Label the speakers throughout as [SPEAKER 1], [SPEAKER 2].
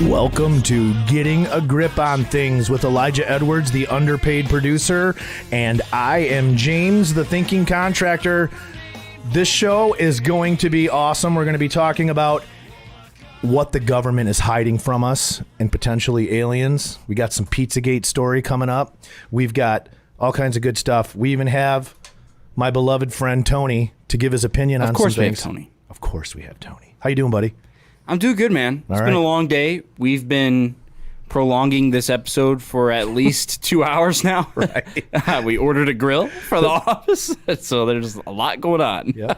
[SPEAKER 1] Welcome to Getting a Grip on Things with Elijah Edwards, the underpaid producer, and I am James, the thinking contractor. This show is going to be awesome. We're going to be talking about what the government is hiding from us and potentially aliens. We got some Pizzagate story coming up. We've got all kinds of good stuff. We even have my beloved friend Tony to give his opinion on some things.
[SPEAKER 2] Of course we have Tony.
[SPEAKER 1] Of course we have Tony. How you doing, buddy?
[SPEAKER 2] I'm doing good, man. It's been a long day. We've been prolonging this episode for at least 2 hours now. Right. We ordered a grill for the office, so there's a lot going on.
[SPEAKER 1] Yeah.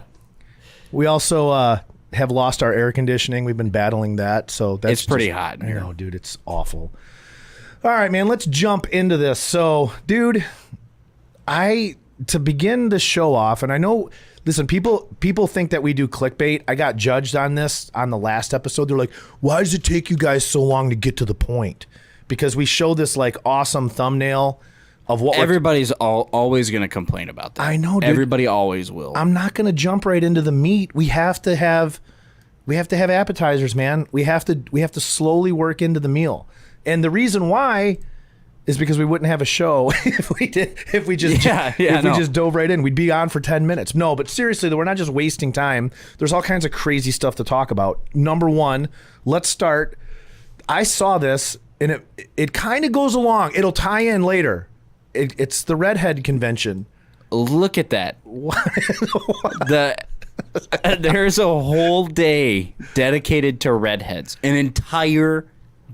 [SPEAKER 1] We also have lost our air conditioning. We've been battling that, so that's
[SPEAKER 2] pretty hot in here.
[SPEAKER 1] I know, dude. It's awful. All right, man. Let's jump into this. So, dude, to begin the show off, and I know. Listen, people think that we do clickbait. I got judged on this on the last episode. They're like, why does it take you guys so long to get to the point? Because we show this like awesome thumbnail of what
[SPEAKER 2] everybody's always going to complain about that.
[SPEAKER 1] I know, dude.
[SPEAKER 2] Everybody always will.
[SPEAKER 1] I'm not going to jump right into the meat. We have to have appetizers, man. We have to slowly work into the meal. And the reason why is because we wouldn't have a show if we just dove right in. We'd be on for 10 minutes. No, but seriously, though, we're not just wasting time. There's all kinds of crazy stuff to talk about. Number one, let's start. I saw this, and it kind of goes along. It'll tie in later. It's the Redhead Convention.
[SPEAKER 2] Look at that. There's a whole day dedicated to redheads. An entire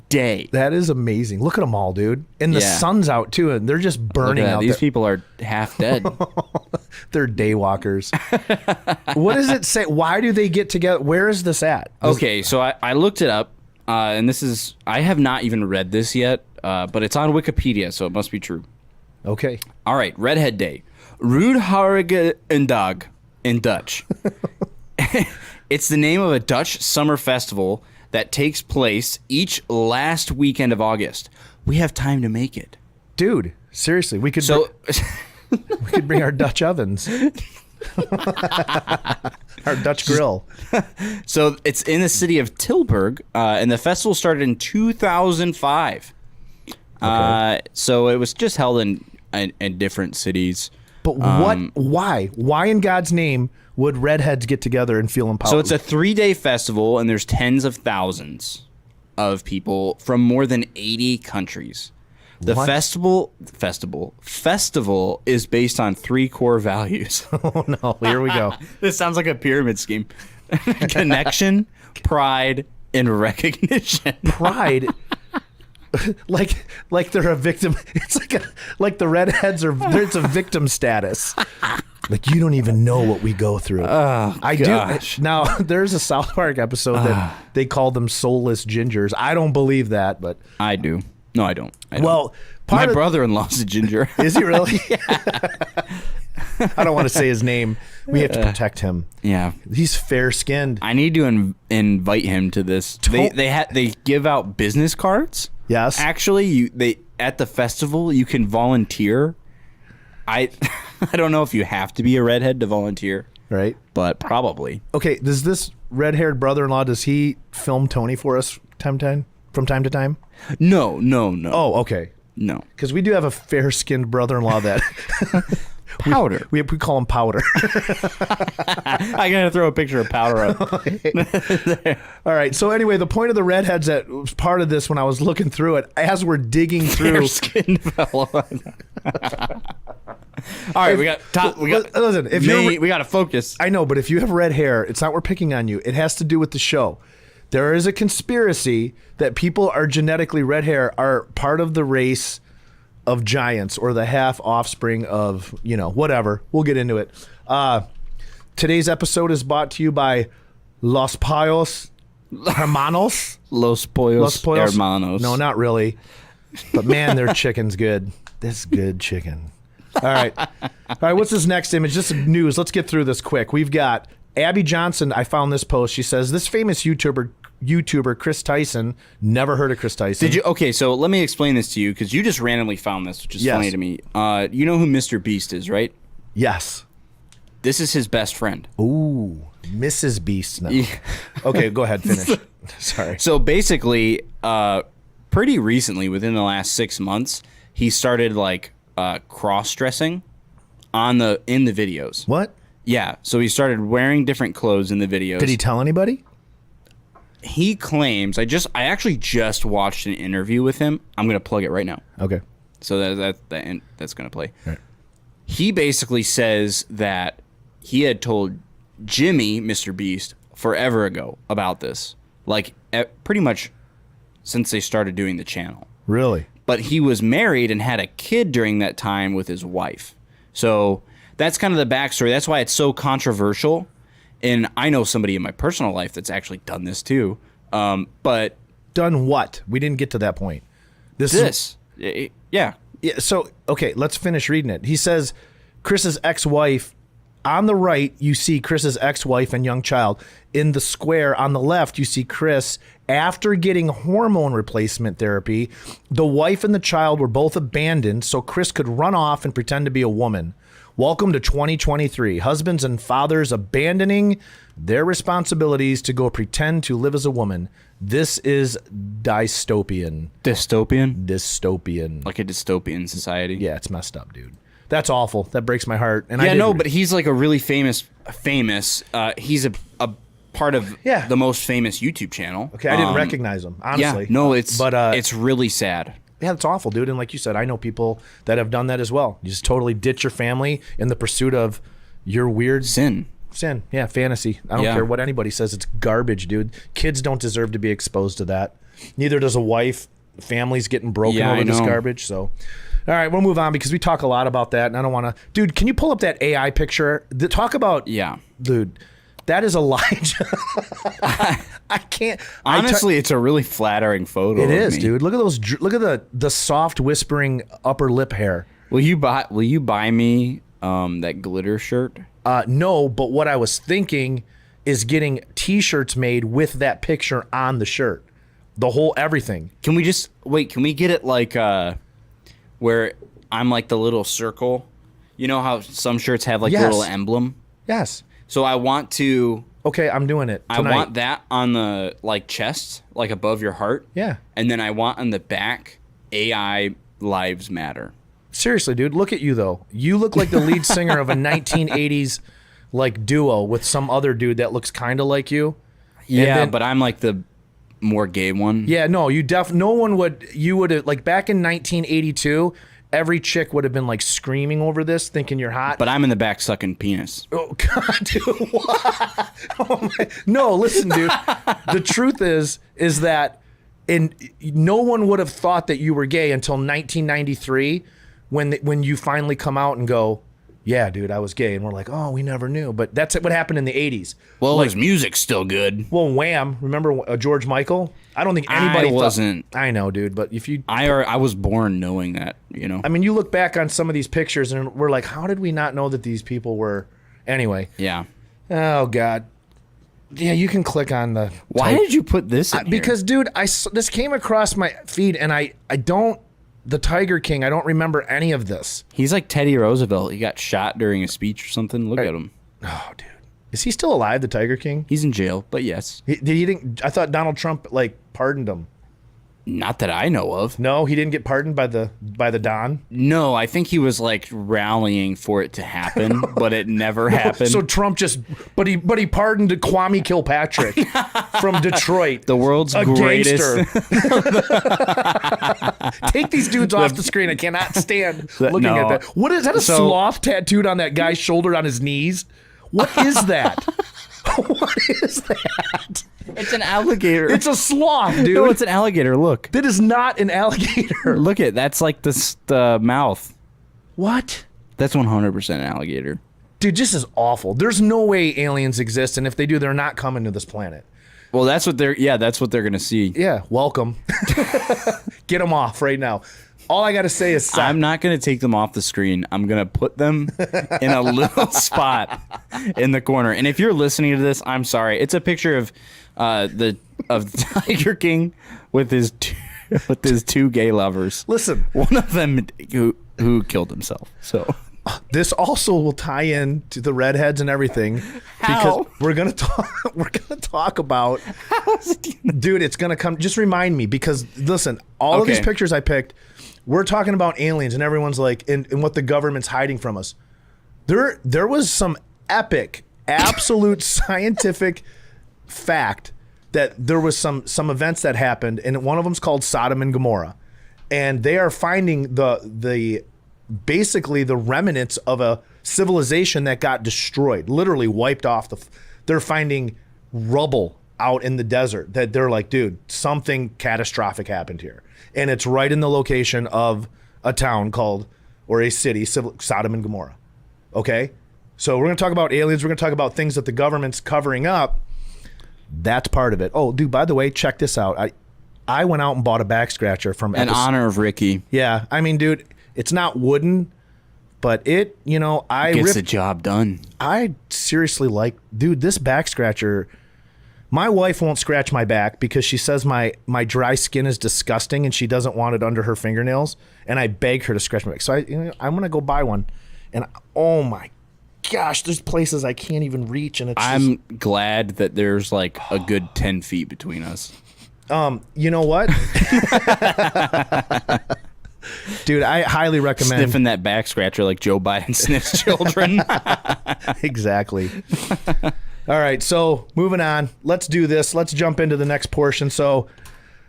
[SPEAKER 2] day.
[SPEAKER 1] That is amazing. Look at them all, dude. And the sun's out too, and they're just burning out.
[SPEAKER 2] These people are half dead.
[SPEAKER 1] They're daywalkers. What does it say? Why do they get together? Where is this at?
[SPEAKER 2] Okay, so I looked it up, and I have not even read this yet, but it's on Wikipedia, so it must be true.
[SPEAKER 1] Okay.
[SPEAKER 2] All right, Redhead Day. Rudharige en Dag in Dutch. It's the name of a Dutch summer festival that takes place each last weekend of August. We have time to make it.
[SPEAKER 1] Dude, seriously, we could bring our Dutch ovens. Our Dutch grill.
[SPEAKER 2] So it's in the city of Tilburg, and the festival started in 2005. Okay. So it was just held in different cities.
[SPEAKER 1] But why? Why in God's name would redheads get together and feel empowered?
[SPEAKER 2] So it's a 3-day festival, and there's tens of thousands of people from more than 80 countries. The festival is based on 3 core values.
[SPEAKER 1] Oh, no. Here we go.
[SPEAKER 2] This sounds like a pyramid scheme. Connection, pride, and recognition.
[SPEAKER 1] Pride? like they're a victim. It's like the redheads it's a victim status. Like, you don't even know what we go through.
[SPEAKER 2] Oh,
[SPEAKER 1] I gosh. Do. Now, there's a South Park episode that they call them soulless gingers. I don't believe that, but
[SPEAKER 2] I do. No, I don't.
[SPEAKER 1] Well,
[SPEAKER 2] my brother-in-law's a ginger.
[SPEAKER 1] Is he really? I don't want to say his name. We have to protect him.
[SPEAKER 2] Yeah,
[SPEAKER 1] he's fair-skinned.
[SPEAKER 2] I need to invite him to this. They give out business cards.
[SPEAKER 1] Yes.
[SPEAKER 2] Actually, at the festival you can volunteer. I don't know if you have to be a redhead to volunteer.
[SPEAKER 1] Right.
[SPEAKER 2] But probably.
[SPEAKER 1] Okay, does this red-haired brother-in-law, does he film Tony for us from time to time?
[SPEAKER 2] No.
[SPEAKER 1] Oh, okay.
[SPEAKER 2] No.
[SPEAKER 1] Because we do have a fair-skinned brother-in-law that...
[SPEAKER 2] Powder.
[SPEAKER 1] We call him Powder.
[SPEAKER 2] I gotta throw a picture of Powder up.
[SPEAKER 1] All right. So anyway, the point of the redheads that was part of this when I was looking through it, as we're digging through...
[SPEAKER 2] Fair-skinned fellow. All right, we got
[SPEAKER 1] listen,
[SPEAKER 2] we got to focus.
[SPEAKER 1] I know, but if you have red hair, it's not we're picking on you. It has to do with the show. There is a conspiracy that people are genetically red hair are part of the race of giants or the half offspring of, whatever. We'll get into it. Today's episode is brought to you by Los Pollos Hermanos.
[SPEAKER 2] Los Pollos Hermanos.
[SPEAKER 1] No, not really. But man, their chicken's good. This good chicken. All right. What's this next image? Just some news. Let's get through this quick. We've got Abby Johnson. I found this post. She says, this famous YouTuber Chris Tyson. Never heard of Chris Tyson.
[SPEAKER 2] Did you? Okay, so let me explain this to you because you just randomly found this, which is funny to me. You know who Mr. Beast is, right?
[SPEAKER 1] Yes.
[SPEAKER 2] This is his best friend.
[SPEAKER 1] Ooh, Mrs. Beast now. Okay, go ahead, finish. Sorry.
[SPEAKER 2] So basically, pretty recently, within the last 6 months, he started like cross-dressing in the videos.
[SPEAKER 1] What?
[SPEAKER 2] Yeah. So he started wearing different clothes in the videos.
[SPEAKER 1] Did he tell anybody?
[SPEAKER 2] He claims. I actually just watched an interview with him. I'm gonna plug it right now.
[SPEAKER 1] Okay.
[SPEAKER 2] So that's gonna play.
[SPEAKER 1] Right.
[SPEAKER 2] He basically says that he had told Jimmy, Mr. Beast, forever ago about this. Like, pretty much since they started doing the channel.
[SPEAKER 1] Really?
[SPEAKER 2] But he was married and had a kid during that time with his wife. So that's kind of the backstory. That's why it's so controversial. And I know somebody in my personal life that's actually done this too. But
[SPEAKER 1] Done what? We didn't get to that point.
[SPEAKER 2] Yeah.
[SPEAKER 1] Yeah, so, okay, let's finish reading it. He says, Chris's ex-wife, on the right, you see Chris's ex-wife and young child. In the square on the left, you see Chris after getting hormone replacement therapy. The wife and the child were both abandoned, so Chris could run off and pretend to be a woman. Welcome to 2023. Husbands and fathers abandoning their responsibilities to go pretend to live as a woman. This is dystopian.
[SPEAKER 2] Dystopian? Like a dystopian society?
[SPEAKER 1] Yeah, it's messed up, dude. That's awful. That breaks my heart. And
[SPEAKER 2] but he's like a really famous. He's a part of the most famous YouTube channel.
[SPEAKER 1] Okay, I didn't recognize him, honestly.
[SPEAKER 2] Yeah, no, it's really sad.
[SPEAKER 1] Yeah, it's awful, dude. And like you said, I know people that have done that as well. You just totally ditch your family in the pursuit of your weird
[SPEAKER 2] sin.
[SPEAKER 1] Yeah, fantasy. I don't care what anybody says. It's garbage, dude. Kids don't deserve to be exposed to that. Neither does a wife. Families getting broken over this garbage. So, all right, we'll move on because we talk a lot about that, and I don't want to. Dude, can you pull up that AI picture? Talk about.
[SPEAKER 2] Yeah,
[SPEAKER 1] dude. That is Elijah. I can't.
[SPEAKER 2] Honestly, it's a really flattering photo.
[SPEAKER 1] It is, dude. Look at those. Look at the soft, whispering upper lip hair.
[SPEAKER 2] Will you buy me that glitter shirt?
[SPEAKER 1] No, but what I was thinking is getting T-shirts made with that picture on the shirt, the whole everything.
[SPEAKER 2] Can we just wait? Can we get it like where I'm like the little circle? You know how some shirts have like the little emblem?
[SPEAKER 1] Yes.
[SPEAKER 2] So I want to.
[SPEAKER 1] Okay, I'm doing it tonight.
[SPEAKER 2] I want that on the like chest, like above your heart.
[SPEAKER 1] Yeah.
[SPEAKER 2] And then I want on the back, AI lives matter.
[SPEAKER 1] Seriously, dude, look at you though. You look like the lead singer of a 1980s like duo with some other dude that looks kind of like you.
[SPEAKER 2] Yeah, but I'm like the more gay one.
[SPEAKER 1] Yeah, no, no one would. You would have like back in 1982. Every chick would have been like screaming over this, thinking you're hot.
[SPEAKER 2] But I'm in the back sucking penis.
[SPEAKER 1] Oh God, dude! What? Oh my. No, listen, dude. The truth is that no one would have thought that you were gay until 1993, when you finally come out and go, yeah, dude, I was gay, and we're like, oh, we never knew. But that's what happened in the 80s.
[SPEAKER 2] Well, like, his music's still good.
[SPEAKER 1] Well, Wham! Remember George Michael? I don't think anybody
[SPEAKER 2] wasn't.
[SPEAKER 1] I know, dude, but if you,
[SPEAKER 2] I was born knowing that, you know.
[SPEAKER 1] I mean, you look back on some of these pictures, and we're like, how did we not know that these people were? Anyway.
[SPEAKER 2] Yeah.
[SPEAKER 1] Oh God. Yeah, you can click on the.
[SPEAKER 2] Why did you put this in here?
[SPEAKER 1] Because, dude, this came across my feed, and I don't. The Tiger King, I don't remember any of this.
[SPEAKER 2] He's like Teddy Roosevelt. He got shot during a speech or something. Look at him.
[SPEAKER 1] Oh, dude. Is he still alive, the Tiger King?
[SPEAKER 2] He's in jail, but yes.
[SPEAKER 1] I thought Donald Trump, like, pardoned him.
[SPEAKER 2] Not that I know of.
[SPEAKER 1] No, he didn't get pardoned by the Don?
[SPEAKER 2] No, I think he was, like, rallying for it to happen, but it never happened.
[SPEAKER 1] So Trump but he pardoned Kwame Kilpatrick from Detroit.
[SPEAKER 2] The world's greatest.
[SPEAKER 1] Take these dudes off the screen. I cannot stand looking at that. What is that? A sloth tattooed on that guy's shoulder on his knees? What is that? What is that?
[SPEAKER 2] It's an alligator.
[SPEAKER 1] It's a sloth, dude.
[SPEAKER 2] No, it's an alligator. Look.
[SPEAKER 1] That is not an alligator.
[SPEAKER 2] Look at that's like the mouth.
[SPEAKER 1] What?
[SPEAKER 2] That's 100% an alligator.
[SPEAKER 1] Dude, this is awful. There's no way aliens exist, and if they do, they're not coming to this planet.
[SPEAKER 2] Well, that's what they're gonna see.
[SPEAKER 1] Yeah, welcome. Get them off right now. All I gotta say is
[SPEAKER 2] I'm not gonna take them off the screen. I'm gonna put them in a little spot in the corner. And if you're listening to this, I'm sorry. It's a picture of the Tiger King with his two gay lovers.
[SPEAKER 1] Listen,
[SPEAKER 2] one of them who killed himself. So
[SPEAKER 1] this also will tie in to the redheads and everything because we're gonna talk about. Dude, it's gonna come. Just remind me because listen, all of these pictures I picked, we're talking about aliens, and everyone's like, and what the government's hiding from us. There was some epic, absolute scientific fact that there was some events that happened, and one of them's called Sodom and Gomorrah, and they are finding the basically the remnants of a civilization that got destroyed, literally wiped off they're finding rubble out in the desert that they're like, dude, something catastrophic happened here. And it's right in the location of a town called, or a city, Sodom and Gomorrah. Okay? So we're going to talk about aliens. We're going to talk about things that the government's covering up. That's part of it. Oh, dude, by the way, check this out. I went out and bought a back scratcher from
[SPEAKER 2] in honor of Ricky.
[SPEAKER 1] Yeah. I mean, dude, it's not wooden, but it
[SPEAKER 2] gets the job done.
[SPEAKER 1] I seriously like, dude, this back scratcher. My wife won't scratch my back because she says my dry skin is disgusting and she doesn't want it under her fingernails. And I beg her to scratch my back. So I'm gonna go buy one. And oh my gosh, there's places I can't even reach. And I'm
[SPEAKER 2] glad that there's like a good 10 feet between us.
[SPEAKER 1] You know what? Dude, I highly recommend
[SPEAKER 2] sniffing that back scratcher like Joe Biden sniffs children.
[SPEAKER 1] Exactly. All right, so moving on. Let's do this. Let's jump into the next portion. So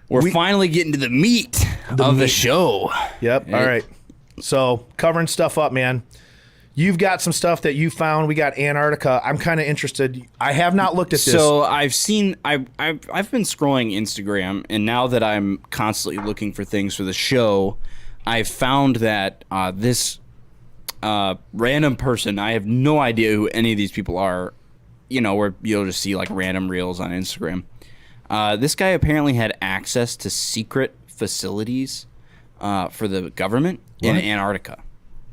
[SPEAKER 2] we're finally getting to the meat of the show.
[SPEAKER 1] Yep. All right. So covering stuff up, man. You've got some stuff that you found. We got Antarctica. I'm kind of interested. I have not looked at this.
[SPEAKER 2] So I've been scrolling Instagram, and now that I'm constantly looking for things for the show, I've found that this random person, I have no idea who any of these people are, where you'll just see like random reels on Instagram. This guy apparently had access to secret facilities for the government in Antarctica.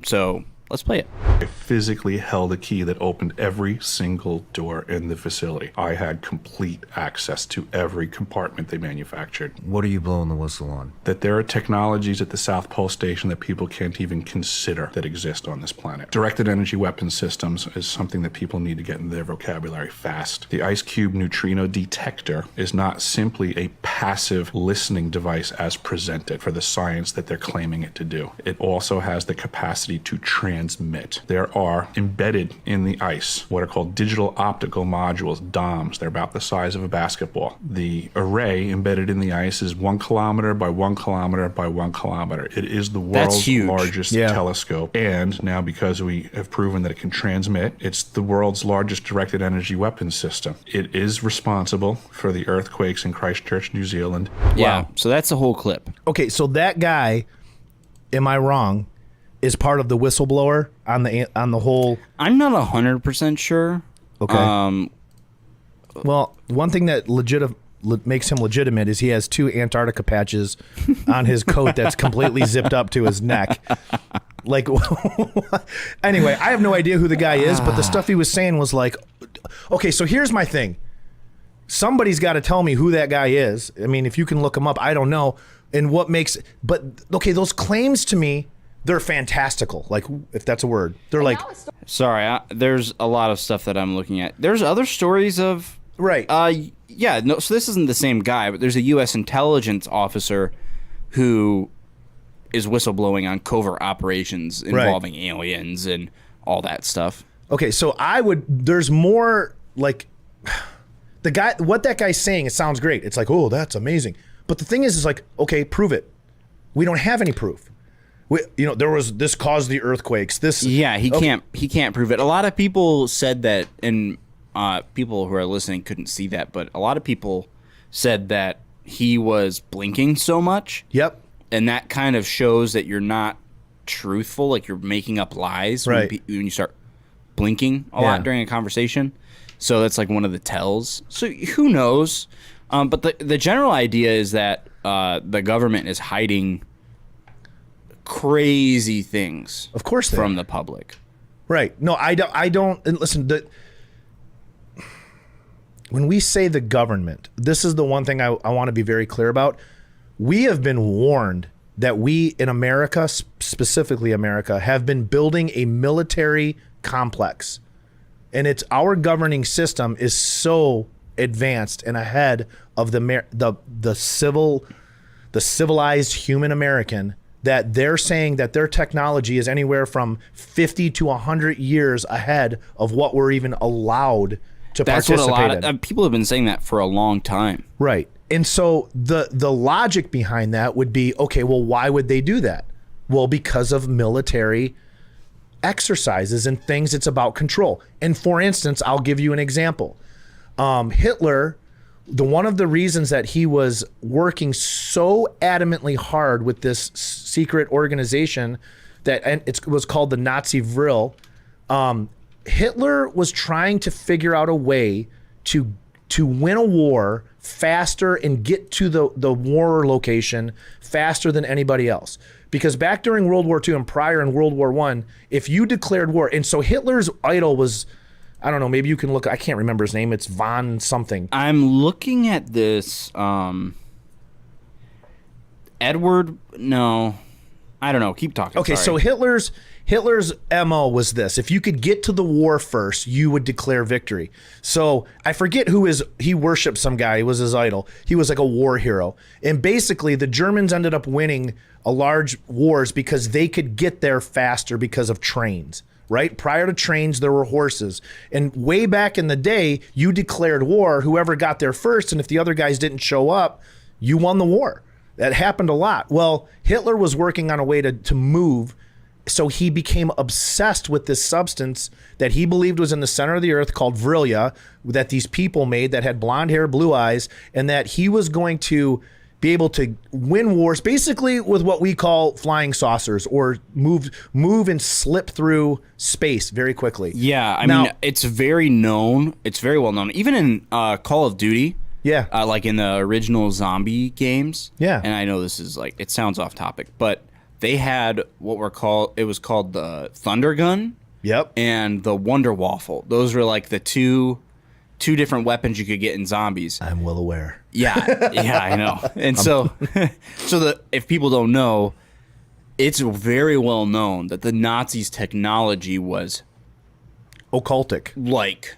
[SPEAKER 2] So let's play it.
[SPEAKER 3] I physically held a key that opened every single door in the facility. I had complete access to every compartment they manufactured.
[SPEAKER 4] What are you blowing the whistle on?
[SPEAKER 3] That there are technologies at the South Pole Station that people can't even consider that exist on this planet. Directed energy weapon systems is something that people need to get in their vocabulary fast. The Ice Cube neutrino detector is not simply a passive listening device as presented for the science that they're claiming it to do. It also has the capacity to transmit. There are embedded in the ice what are called digital optical modules, DOMs. They're about the size of a basketball. The array embedded in the ice is 1 kilometer by 1 kilometer by 1 kilometer. It is the world's largest telescope. And now, because we have proven that it can transmit, it's the world's largest directed energy weapons system. It is responsible for the earthquakes in Christchurch, New Zealand.
[SPEAKER 2] Yeah,
[SPEAKER 1] Wow.
[SPEAKER 2] So that's the whole clip.
[SPEAKER 1] Okay, so that guy, am I wrong, is part of the whistleblower on the whole.
[SPEAKER 2] I'm not 100% sure.
[SPEAKER 1] Okay. Well, one thing that makes him legitimate is he has 2 Antarctica patches on his coat that's completely zipped up to his neck. Like, anyway, I have no idea who the guy is, but the stuff he was saying was like, okay, so here's my thing. Somebody's got to tell me who that guy is. I mean, if you can look him up, I don't know. And what makes, but okay, those claims to me, they're fantastical. Like, if that's a word, they're like.
[SPEAKER 2] Sorry, there's a lot of stuff that I'm looking at. There's other stories of.
[SPEAKER 1] Right.
[SPEAKER 2] Yeah. No. So this isn't the same guy, but there's a U.S. intelligence officer who is whistleblowing on covert operations involving aliens and all that stuff.
[SPEAKER 1] Okay, so there's more like what that guy's saying. It sounds great. It's like, oh, that's amazing. But the thing is like, okay, prove it. We don't have any proof. This caused the earthquakes.
[SPEAKER 2] He can't prove it. A lot of people said that, and people who are listening couldn't see that, but a lot of people said that he was blinking so much.
[SPEAKER 1] Yep.
[SPEAKER 2] And that kind of shows that you're not truthful, like you're making up lies when you start blinking a lot during a conversation. So that's like one of the tells. So who knows? But the general idea is that the government is hiding crazy things,
[SPEAKER 1] of course,
[SPEAKER 2] from the public.
[SPEAKER 1] Right. No, I don't. And listen, when we say the government, this is the one thing I want to be very clear about. We have been warned that we in America, specifically America, have been building a military complex. And it's our governing system is so advanced and ahead of the civilized human American that they're saying that their technology is anywhere from 50 to 100 years ahead of what we're even allowed to participate in. That's what a lot
[SPEAKER 2] of people have been saying that for a long time.
[SPEAKER 1] Right. And so the logic behind that would be, okay, well, why would they do that? Well, because of military exercises and things. It's about control. And for instance, I'll give you an example. Hitler, one of the reasons that he was working so adamantly hard with this secret organization it was called the Nazi Vril, Hitler was trying to figure out a way to win a war faster and get to the war location faster than anybody else. Because back during World War II and prior in World War I, if you declared war, and so Hitler's idol was, I don't know, maybe you can look, I can't remember his name, it's von something.
[SPEAKER 2] I'm looking at this, Edward, no, I don't know, keep talking.
[SPEAKER 1] Okay,
[SPEAKER 2] sorry.
[SPEAKER 1] So Hitler's MO was this: if you could get to the war first, you would declare victory. So I forget he worshiped some guy, he was his idol. He was like a war hero. And basically the Germans ended up winning a large wars because they could get there faster because of trains, right? Prior to trains, there were horses. And way back in the day, you declared war, whoever got there first, and if the other guys didn't show up, you won the war. That happened a lot. Well, Hitler was working on a way to move, so he became obsessed with this substance that he believed was in the center of the earth called Vrilya, that these people made that had blonde hair, blue eyes, and that he was going to be able to win wars basically with what we call flying saucers, or move and slip through space very quickly.
[SPEAKER 2] Yeah, I mean, it's very known. It's very well known. Even in Call of Duty.
[SPEAKER 1] Yeah.
[SPEAKER 2] Like in the original zombie games.
[SPEAKER 1] Yeah.
[SPEAKER 2] And I know this is like, it sounds off topic, but they had it was called the Thunder Gun.
[SPEAKER 1] Yep.
[SPEAKER 2] And the Wonder Waffle. Those were like the two different weapons you could get in zombies.
[SPEAKER 1] I'm well aware.
[SPEAKER 2] Yeah, yeah, I know. And so if people don't know, it's very well known that the Nazis' technology was
[SPEAKER 1] occultic,
[SPEAKER 2] like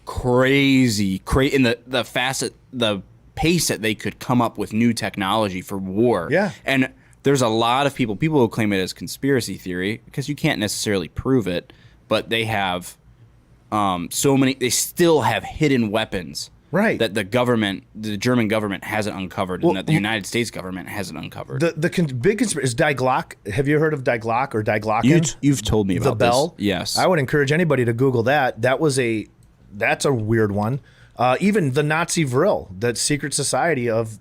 [SPEAKER 2] crazy in the pace that they could come up with new technology for war.
[SPEAKER 1] Yeah.
[SPEAKER 2] And there's a lot of people who claim it as conspiracy theory because you can't necessarily prove it, but they have they still have hidden weapons,
[SPEAKER 1] right,
[SPEAKER 2] that the German government hasn't uncovered, and that the United States government hasn't uncovered.
[SPEAKER 1] The big conspiracy is Die Glock. Have you heard of Die Glock or Die Glocken?
[SPEAKER 2] You've told me about
[SPEAKER 1] the bell.
[SPEAKER 2] This. Yes,
[SPEAKER 1] I would encourage anybody to Google that. That's a weird one. Even the Nazi Vril, that secret society of.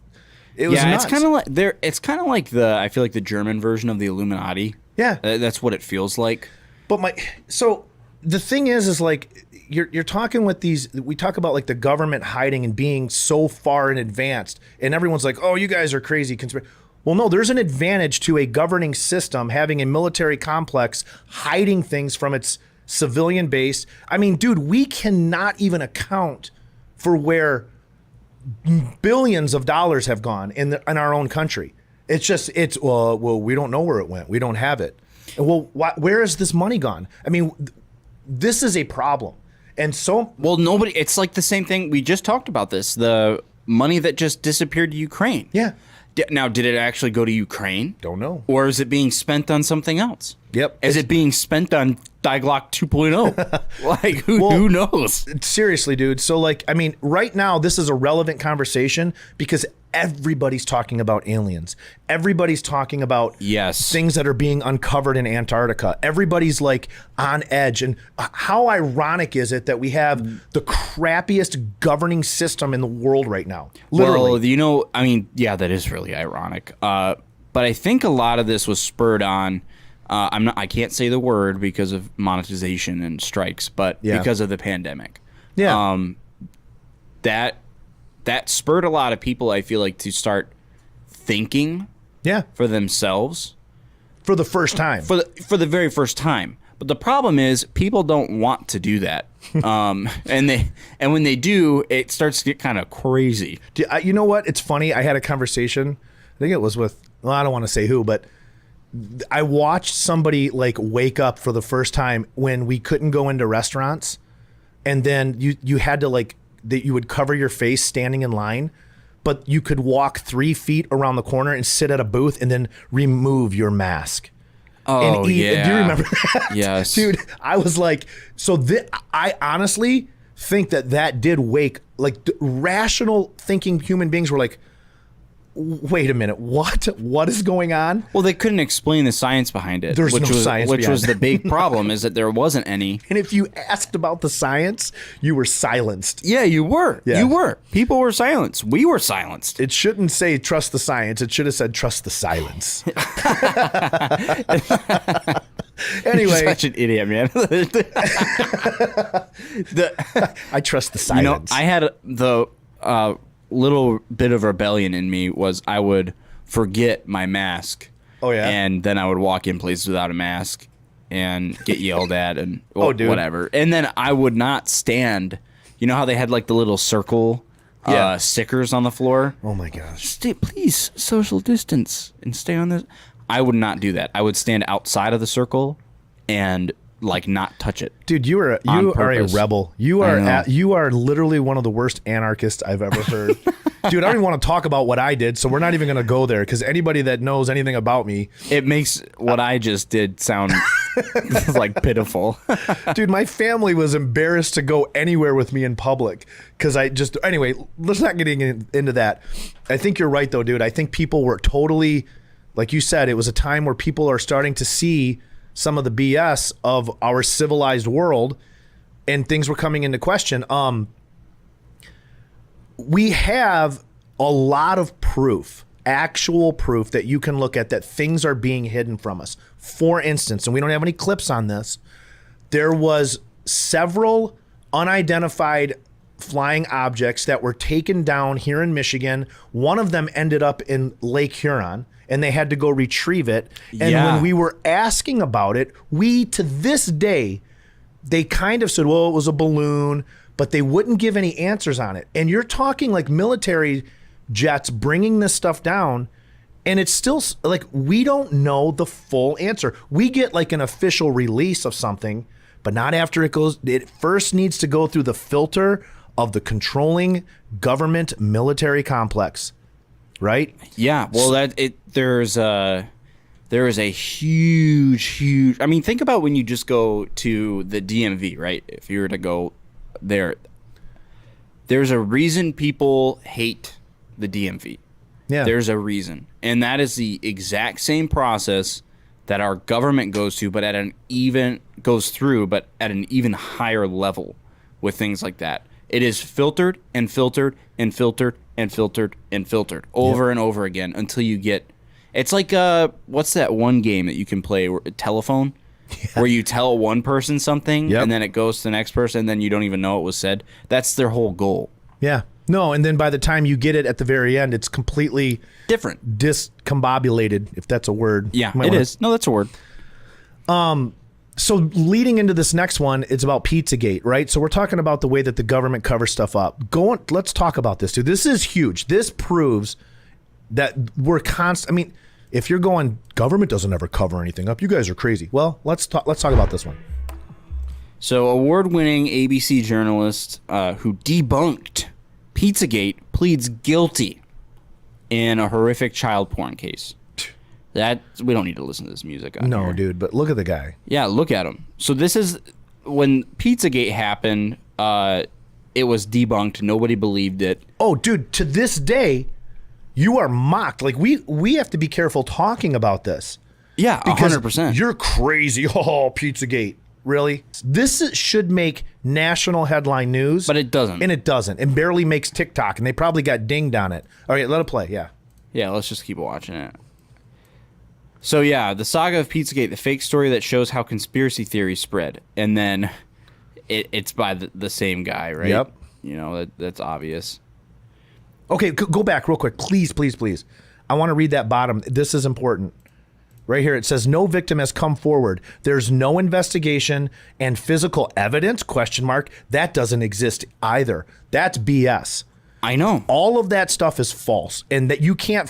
[SPEAKER 1] It was nuts.
[SPEAKER 2] It's kind of like I feel like the German version of the Illuminati.
[SPEAKER 1] Yeah,
[SPEAKER 2] that's what it feels like.
[SPEAKER 1] But the thing is like you're talking with these. We talk about like the government hiding and being so far in advanced, and everyone's like, "Oh, you guys are crazy." Well, no, there's an advantage to a governing system having a military complex hiding things from its civilian base. I mean, dude, we cannot even account for where billions of dollars have gone in our own country. Well, we don't know where it went. We don't have it. Well, where has this money gone? I mean, this is a problem. And so,
[SPEAKER 2] well, it's like the same thing. We just talked about this, the money that just disappeared to Ukraine.
[SPEAKER 1] Yeah.
[SPEAKER 2] Now, did it actually go to Ukraine?
[SPEAKER 1] Don't know.
[SPEAKER 2] Or is it being spent on something else?
[SPEAKER 1] Yep.
[SPEAKER 2] Is it being spent on Die Glock 2.0? Like, who knows?
[SPEAKER 1] Seriously, dude. So, like, I mean, right now, this is a relevant conversation because everybody's talking about aliens. Everybody's talking about things that are being uncovered in Antarctica. Everybody's, like, on edge. And how ironic is it that we have the crappiest governing system in the world right now? Literally.
[SPEAKER 2] Well, I mean, yeah, that is really ironic. But I think a lot of this was spurred on. I can't say the word because of monetization and strikes, but because of the pandemic.
[SPEAKER 1] Yeah.
[SPEAKER 2] That spurred a lot of people, I feel like, to start thinking for themselves.
[SPEAKER 1] For the first time.
[SPEAKER 2] For the very first time. But the problem is people don't want to do that. And when they do, it starts to get kind of crazy.
[SPEAKER 1] You know what? It's funny. I had a conversation. I think it was with well, I don't want to say who, but I watched somebody like wake up for the first time when we couldn't go into restaurants, and then you had to like that you would cover your face standing in line, but you could walk 3 feet around the corner and sit at a booth and then remove your mask.
[SPEAKER 2] Oh,
[SPEAKER 1] and eat.
[SPEAKER 2] yeah.
[SPEAKER 1] Do you remember that?
[SPEAKER 2] Yes.
[SPEAKER 1] Dude, I was like, so I honestly think that did wake, like, rational thinking human beings were like, wait a minute, what is going on?
[SPEAKER 2] Well, they couldn't explain the science behind it.
[SPEAKER 1] There's no science
[SPEAKER 2] which
[SPEAKER 1] behind
[SPEAKER 2] was
[SPEAKER 1] it.
[SPEAKER 2] the big problem, is that there wasn't any.
[SPEAKER 1] And if you asked about the science, you were silenced.
[SPEAKER 2] Yeah, you were.
[SPEAKER 1] Yeah.
[SPEAKER 2] You were. People were silenced. We were silenced.
[SPEAKER 1] It shouldn't say trust the science. It should have said trust the silence. Anyway,
[SPEAKER 2] You're such an idiot, man.
[SPEAKER 1] I trust the silence.
[SPEAKER 2] I had the little bit of rebellion in me was I would forget my mask.
[SPEAKER 1] Oh, yeah?
[SPEAKER 2] And then I would walk in places without a mask and get yelled at and
[SPEAKER 1] Oh, dude.
[SPEAKER 2] whatever. And then I would not stand. You know how they had like the little circle stickers on the floor?
[SPEAKER 1] Oh my gosh.
[SPEAKER 2] Stay, please, social distance and stay on this. I would not do that. I would stand outside of the circle and like not touch it.
[SPEAKER 1] Dude, you are a
[SPEAKER 2] purpose.
[SPEAKER 1] rebel. You are literally one of the worst anarchists I've ever heard. Dude, I don't even want to talk about what I did, so we're not even going to go there, because anybody that knows anything about me,
[SPEAKER 2] It makes what I just did sound like pitiful.
[SPEAKER 1] dude, my family was embarrassed to go anywhere with me in public because anyway, let's not get into that. I think you're right though, dude. I think people were totally, like you said, it was a time where people are starting to see some of the BS of our civilized world, and things were coming into question. We have a lot of proof, actual proof that you can look at that things are being hidden from us. For instance, and we don't have any clips on this, there was several unidentified flying objects that were taken down here in Michigan. One of them ended up in Lake Huron, and they had to go retrieve it. And when we were asking about it, to this day, they kind of said, well, it was a balloon, but they wouldn't give any answers on it. And you're talking like military jets bringing this stuff down, and it's still like, we don't know the full answer. We get like an official release of something, but not after it first needs to go through the filter of the controlling government military complex, right?
[SPEAKER 2] Yeah, well, there is a huge. I mean, think about when you just go to the DMV, right? If you were to go there, there's a reason people hate the DMV.
[SPEAKER 1] Yeah.
[SPEAKER 2] There's a reason, and that is the exact same process that our government goes through, but at an even higher level with things like that. It is filtered and filtered and filtered and filtered and filtered over and over again until you get. It's like what's that one game that you can play, telephone, where you tell one person something and then it goes to the next person and then you don't even know it was said. That's their whole goal.
[SPEAKER 1] Yeah. No, and then by the time you get it at the very end, it's completely
[SPEAKER 2] Different.
[SPEAKER 1] discombobulated, if that's a word.
[SPEAKER 2] Yeah, it is. No, that's a word.
[SPEAKER 1] So leading into this next one, it's about Pizzagate, right? So we're talking about the way that the government covers stuff up. Let's talk about this, dude. This is huge. This proves that we're constant. I mean, if you're going, government doesn't ever cover anything up, you guys are crazy. Well, let's talk about this one.
[SPEAKER 2] So award-winning ABC journalist who debunked Pizzagate pleads guilty in a horrific child porn case. We don't need to listen to this music on
[SPEAKER 1] No,
[SPEAKER 2] here.
[SPEAKER 1] dude, but look at the guy.
[SPEAKER 2] Yeah, look at him. So this is when Pizzagate happened. It was debunked. Nobody believed it.
[SPEAKER 1] Oh, dude, to this day, you are mocked. Like we have to be careful talking about this.
[SPEAKER 2] Yeah,
[SPEAKER 1] Because
[SPEAKER 2] 100%.
[SPEAKER 1] you're crazy. Oh, Pizzagate. Really? Should make national headline news.
[SPEAKER 2] But it doesn't.
[SPEAKER 1] And it doesn't. It barely makes TikTok, and they probably got dinged on it. All right, let it play. Yeah.
[SPEAKER 2] Yeah, let's just keep watching it. So yeah, the saga of Pizzagate, the fake story that shows how conspiracy theories spread, and then it's by the same guy, right?
[SPEAKER 1] Yep.
[SPEAKER 2] You know, that's obvious.
[SPEAKER 1] Okay, go back real quick. Please, please, please. I want to read that bottom. This is important. Right here, it says, no victim has come forward. There's no investigation and physical evidence, ? That doesn't exist either. That's BS.
[SPEAKER 2] I know.
[SPEAKER 1] All of that stuff is false, and that you can't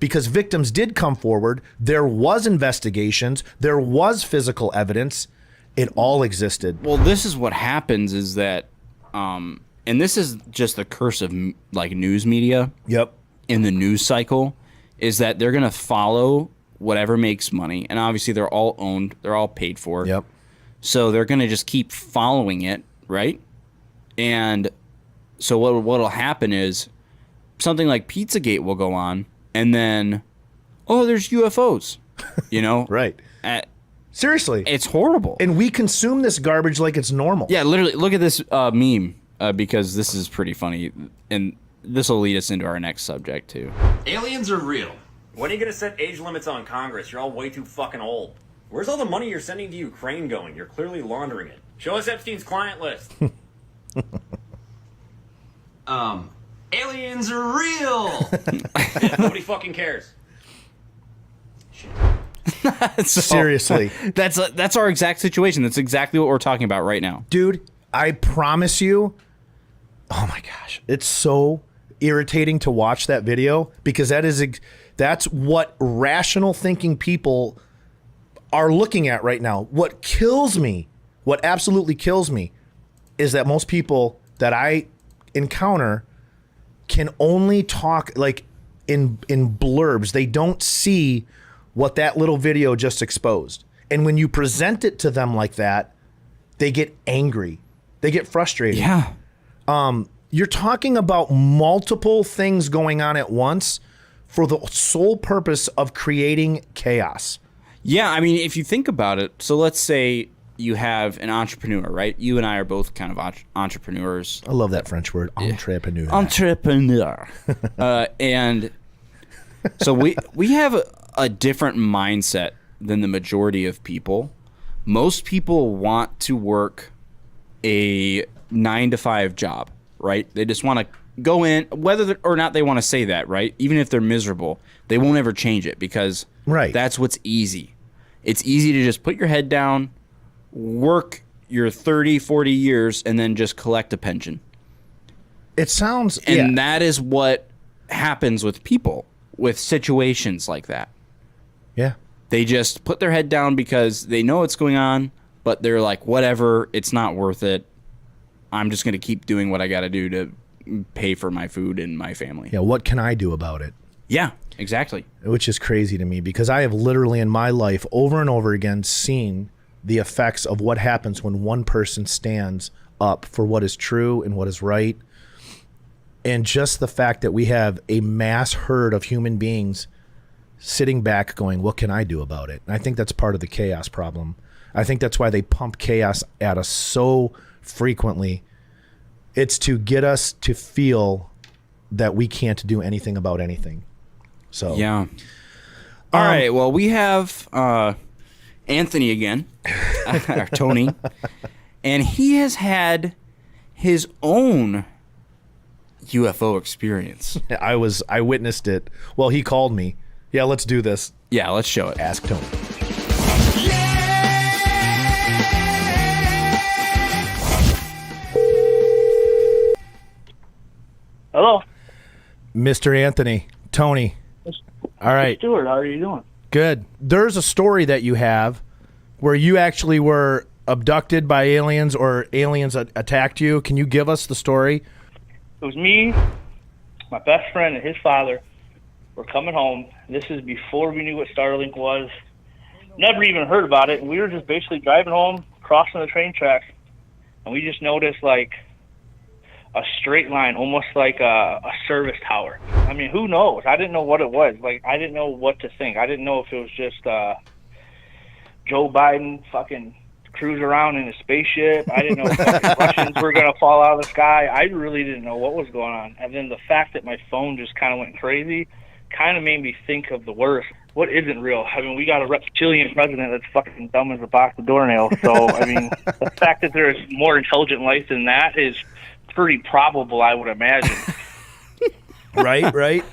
[SPEAKER 1] because victims did come forward. There was investigations. There was physical evidence. It all existed.
[SPEAKER 2] Well, this is what happens is that, and this is just the curse of like news media.
[SPEAKER 1] Yep.
[SPEAKER 2] In the news cycle, is that they're going to follow whatever makes money. And obviously they're all owned. They're all paid for.
[SPEAKER 1] Yep.
[SPEAKER 2] So they're going to just keep following it, right? And so what'll happen is something like Pizzagate will go on, and then, oh, there's UFOs, you know?
[SPEAKER 1] Right. Seriously.
[SPEAKER 2] It's horrible.
[SPEAKER 1] And we consume this garbage like it's normal.
[SPEAKER 2] Yeah, literally, look at this meme, because this is pretty funny, and this will lead us into our next subject, too.
[SPEAKER 4] Aliens are real. When are you gonna set age limits on Congress? You're all way too fucking old. Where's all the money you're sending to Ukraine going? You're clearly laundering it. Show us Epstein's client list. Aliens are real! Nobody fucking cares.
[SPEAKER 1] Seriously.
[SPEAKER 2] That's our exact situation. That's exactly what we're talking about right now.
[SPEAKER 1] Dude, I promise you, oh my gosh, it's so irritating to watch that video, because that's what rational thinking people are looking at right now. What kills me, what absolutely kills me, is that most people that I encounter can only talk like in blurbs. They don't see what that little video just exposed. And when you present it to them like that, they get angry. They get frustrated.
[SPEAKER 2] Yeah.
[SPEAKER 1] You're talking about multiple things going on at once for the sole purpose of creating chaos.
[SPEAKER 2] Yeah, I mean, if you think about it, so let's say you have an entrepreneur, right? You and I are both kind of entrepreneurs.
[SPEAKER 1] I love that French word, entrepreneur.
[SPEAKER 2] Entrepreneur. And so we have a different mindset than the majority of people. Most people want to work a 9-to-5 job, right? They just want to go in, whether or not they want to say that, right? Even if they're miserable, they won't ever change it, because that's what's easy. It's easy to just put your head down, work your 30, 40 years, and then just collect a pension.
[SPEAKER 1] It sounds...
[SPEAKER 2] And that is what happens with people, with situations like that.
[SPEAKER 1] Yeah.
[SPEAKER 2] They just put their head down because they know what's going on, but they're like, whatever, it's not worth it. I'm just going to keep doing what I got to do to pay for my food and my family.
[SPEAKER 1] Yeah, what can I do about it?
[SPEAKER 2] Yeah, exactly.
[SPEAKER 1] Which is crazy to me, because I have literally in my life over and over again seen the effects of what happens when one person stands up for what is true and what is right. And just the fact that we have a mass herd of human beings sitting back going, what can I do about it? And I think that's part of the chaos problem. I think that's why they pump chaos at us so frequently. It's to get us to feel that we can't do anything about anything. So
[SPEAKER 2] yeah. All right. Well, we have Anthony again, or Tony, and he has had his own UFO experience.
[SPEAKER 1] I witnessed it. Well, he called me. Yeah, let's do this.
[SPEAKER 2] Yeah, let's show it.
[SPEAKER 1] Ask Tony.
[SPEAKER 5] Hello.
[SPEAKER 1] Mr. Anthony, Tony. All right.
[SPEAKER 5] Stuart, how are you doing?
[SPEAKER 1] Good. There's a story that you have where you actually were abducted by aliens, or aliens attacked you. Can you give us the story?
[SPEAKER 5] It was me, my best friend, and his father were coming home. This is before we knew what Starlink was. Never even heard about it. And we were just basically driving home, crossing the train tracks, and we just noticed like a straight line, almost like a service tower. I mean, who knows? I didn't know what it was. Like, I didn't know what to think. I didn't know if it was just Joe Biden fucking cruise around in a spaceship. I didn't know if fucking Russians were going to fall out of the sky. I really didn't know what was going on. And then the fact that my phone just kind of went crazy kind of made me think of the worst. What isn't real? I mean, we got a reptilian president that's fucking dumb as a box of doornails. So, I mean, the fact that there is more intelligent life than that is pretty probable, I would imagine.
[SPEAKER 1] Right.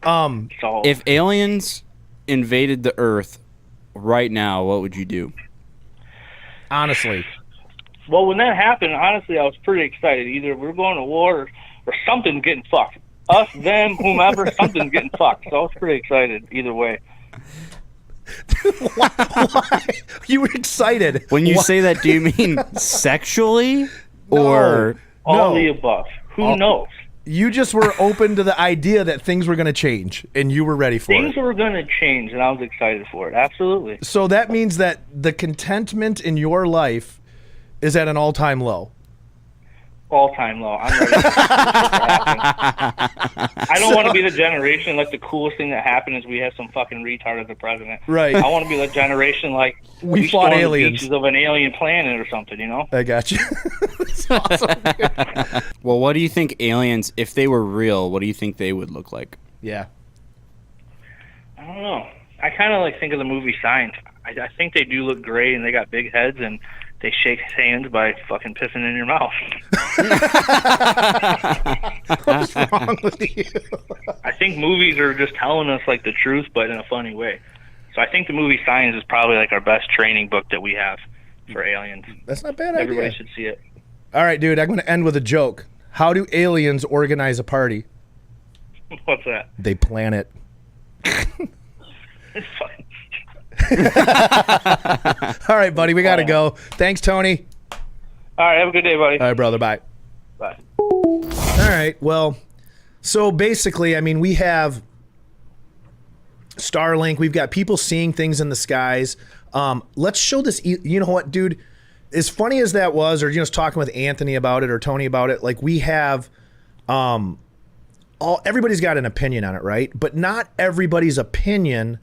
[SPEAKER 5] So,
[SPEAKER 2] If aliens invaded the Earth right now, what would you do?
[SPEAKER 1] Honestly.
[SPEAKER 5] well, when that happened, honestly, I was pretty excited. Either we're going to war or something's getting fucked. us, them, whomever, something's getting fucked. So I was pretty excited either way.
[SPEAKER 1] Why? You were excited.
[SPEAKER 2] When you say that, do you mean sexually or
[SPEAKER 5] All
[SPEAKER 1] No.
[SPEAKER 5] the above. Who knows?
[SPEAKER 1] You just were open to the idea that things were going to change, and you were ready for
[SPEAKER 5] Things
[SPEAKER 1] it.
[SPEAKER 5] were going to change, and I was excited for it. Absolutely.
[SPEAKER 1] So that means that the contentment in your life is at an all-time low.
[SPEAKER 5] All-time low. I'm ready for this to happen. I don't want to be the generation, like, the coolest thing that happened is we have some fucking retard as the president.
[SPEAKER 1] Right.
[SPEAKER 5] I want to be the generation, like,
[SPEAKER 1] We fought
[SPEAKER 5] stormed
[SPEAKER 1] aliens.
[SPEAKER 5] the beaches of an alien planet or something, you know?
[SPEAKER 1] I got you. That's awesome.
[SPEAKER 2] well, what do you think aliens, if they were real, what do you think they would look like?
[SPEAKER 1] Yeah.
[SPEAKER 5] I don't know. I kind of, like, think of the movie Signs. I think they do look great, and they got big heads, and they shake hands by fucking pissing in your mouth.
[SPEAKER 1] What's wrong with you?
[SPEAKER 5] I think movies are just telling us, like, the truth, but in a funny way. So I think the movie Signs is probably, like, our best training book that we have for aliens.
[SPEAKER 1] That's not a bad
[SPEAKER 5] Everybody
[SPEAKER 1] idea.
[SPEAKER 5] should see it.
[SPEAKER 1] All right, dude, I'm going to end with a joke. How do aliens organize a party?
[SPEAKER 5] What's that?
[SPEAKER 1] They plan it.
[SPEAKER 5] It's fucking...
[SPEAKER 1] All right, buddy, we got to go. Thanks, Tony.
[SPEAKER 5] All right, have a good day, buddy.
[SPEAKER 1] All right, brother, bye.
[SPEAKER 5] Bye.
[SPEAKER 1] All right, well, so basically, I mean, we have Starlink. We've got people seeing things in the skies. Let's show this. You know what, dude? As funny as that was, or just talking with Anthony about it or Tony about it, like we have, everybody's got an opinion on it, right? But not everybody's opinion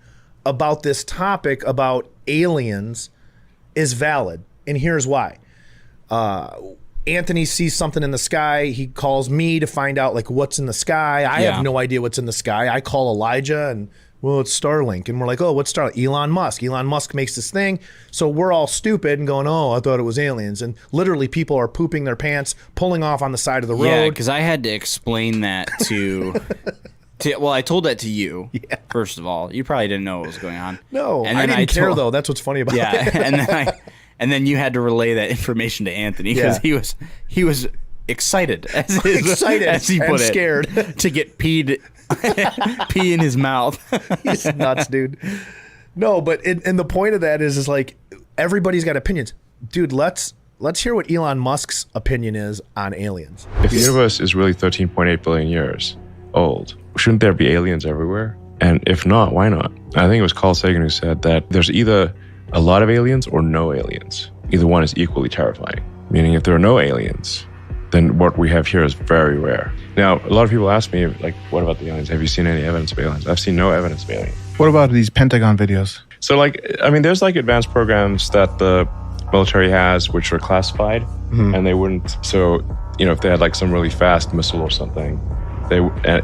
[SPEAKER 1] about this topic about aliens is valid, and here's why. Anthony sees something in the sky. He calls me to find out like what's in the sky. I
[SPEAKER 2] Yeah.
[SPEAKER 1] have no idea what's in the sky. I call Elijah and, well, it's Starlink. And we're like, oh, what's Starlink? Elon Musk. Elon Musk makes this thing. So we're all stupid and going, oh, I thought it was aliens. And literally people are pooping their pants, pulling off on the side of the
[SPEAKER 2] Yeah,
[SPEAKER 1] road.
[SPEAKER 2] because I had to explain that to... well, I told that to you, first of all. You probably didn't know what was going on.
[SPEAKER 1] No,
[SPEAKER 2] And
[SPEAKER 1] I
[SPEAKER 2] then
[SPEAKER 1] didn't care
[SPEAKER 2] told-
[SPEAKER 1] though. That's what's funny about
[SPEAKER 2] Yeah,
[SPEAKER 1] it.
[SPEAKER 2] and then you had to relay that information to Anthony because
[SPEAKER 1] Yeah.
[SPEAKER 2] he was excited as
[SPEAKER 1] Excited
[SPEAKER 2] as he
[SPEAKER 1] and
[SPEAKER 2] put it,
[SPEAKER 1] scared.
[SPEAKER 2] to get pee in his mouth.
[SPEAKER 1] He's nuts, dude. No, but and the point of that is like everybody's got opinions, dude. Let's hear what Elon Musk's opinion is on aliens.
[SPEAKER 6] If the universe is really 13.8 billion years old, shouldn't there be aliens everywhere? And if not, why not? I think it was Carl Sagan who said that there's either a lot of aliens or no aliens. Either one is equally terrifying. Meaning if there are no aliens, then what we have here is very rare. Now, a lot of people ask me, like, what about the aliens? Have you seen any evidence of aliens? I've seen no evidence of aliens.
[SPEAKER 7] What about these Pentagon videos?
[SPEAKER 6] So, like, I mean, there's like advanced programs that the military has which are classified, and they wouldn't. So, you know, if they had like some really fast missile or something, they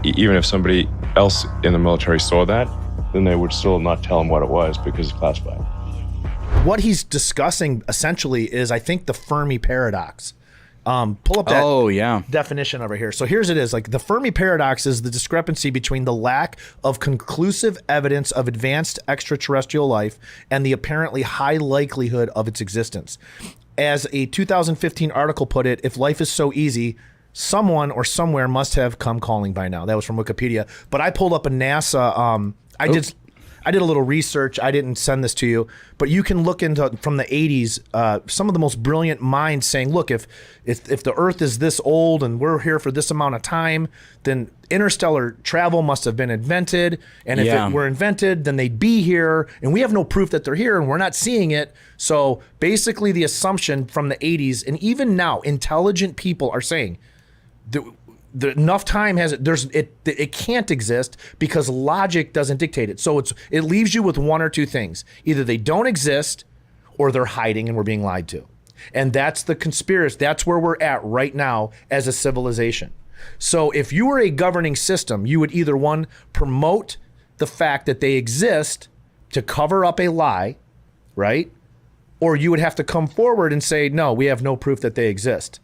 [SPEAKER 6] even if somebody else in the military saw that, then they would still not tell them what it was because it's classified.
[SPEAKER 1] What he's discussing essentially is, I think, the Fermi paradox. Pull up that
[SPEAKER 2] Oh yeah,
[SPEAKER 1] definition over here. So here's it is. Like the Fermi paradox is the discrepancy between the lack of conclusive evidence of advanced extraterrestrial life and the apparently high likelihood of its existence. As a 2015 article put it, if life is so easy, someone or somewhere must have come calling by now. That was from Wikipedia. But I pulled up a NASA. I did a little research. I didn't send this to you, but you can look into from the 80s. Some of the most brilliant minds saying, look, if the Earth is this old and we're here for this amount of time, then interstellar travel must have been invented. And if
[SPEAKER 2] Yeah.
[SPEAKER 1] it were invented, then they'd be here. And we have no proof that they're here, and we're not seeing it. So basically, the assumption from the 80s, and even now, intelligent people are saying, the enough time has it can't exist because logic doesn't dictate it. So it leaves you with one or two things. Either they don't exist or they're hiding and we're being lied to. And that's the conspiracy. That's where we're at right now as a civilization. So if you were a governing system, you would either one, promote the fact that they exist to cover up a lie, right? Or you would have to come forward and say, no, we have no proof that they exist.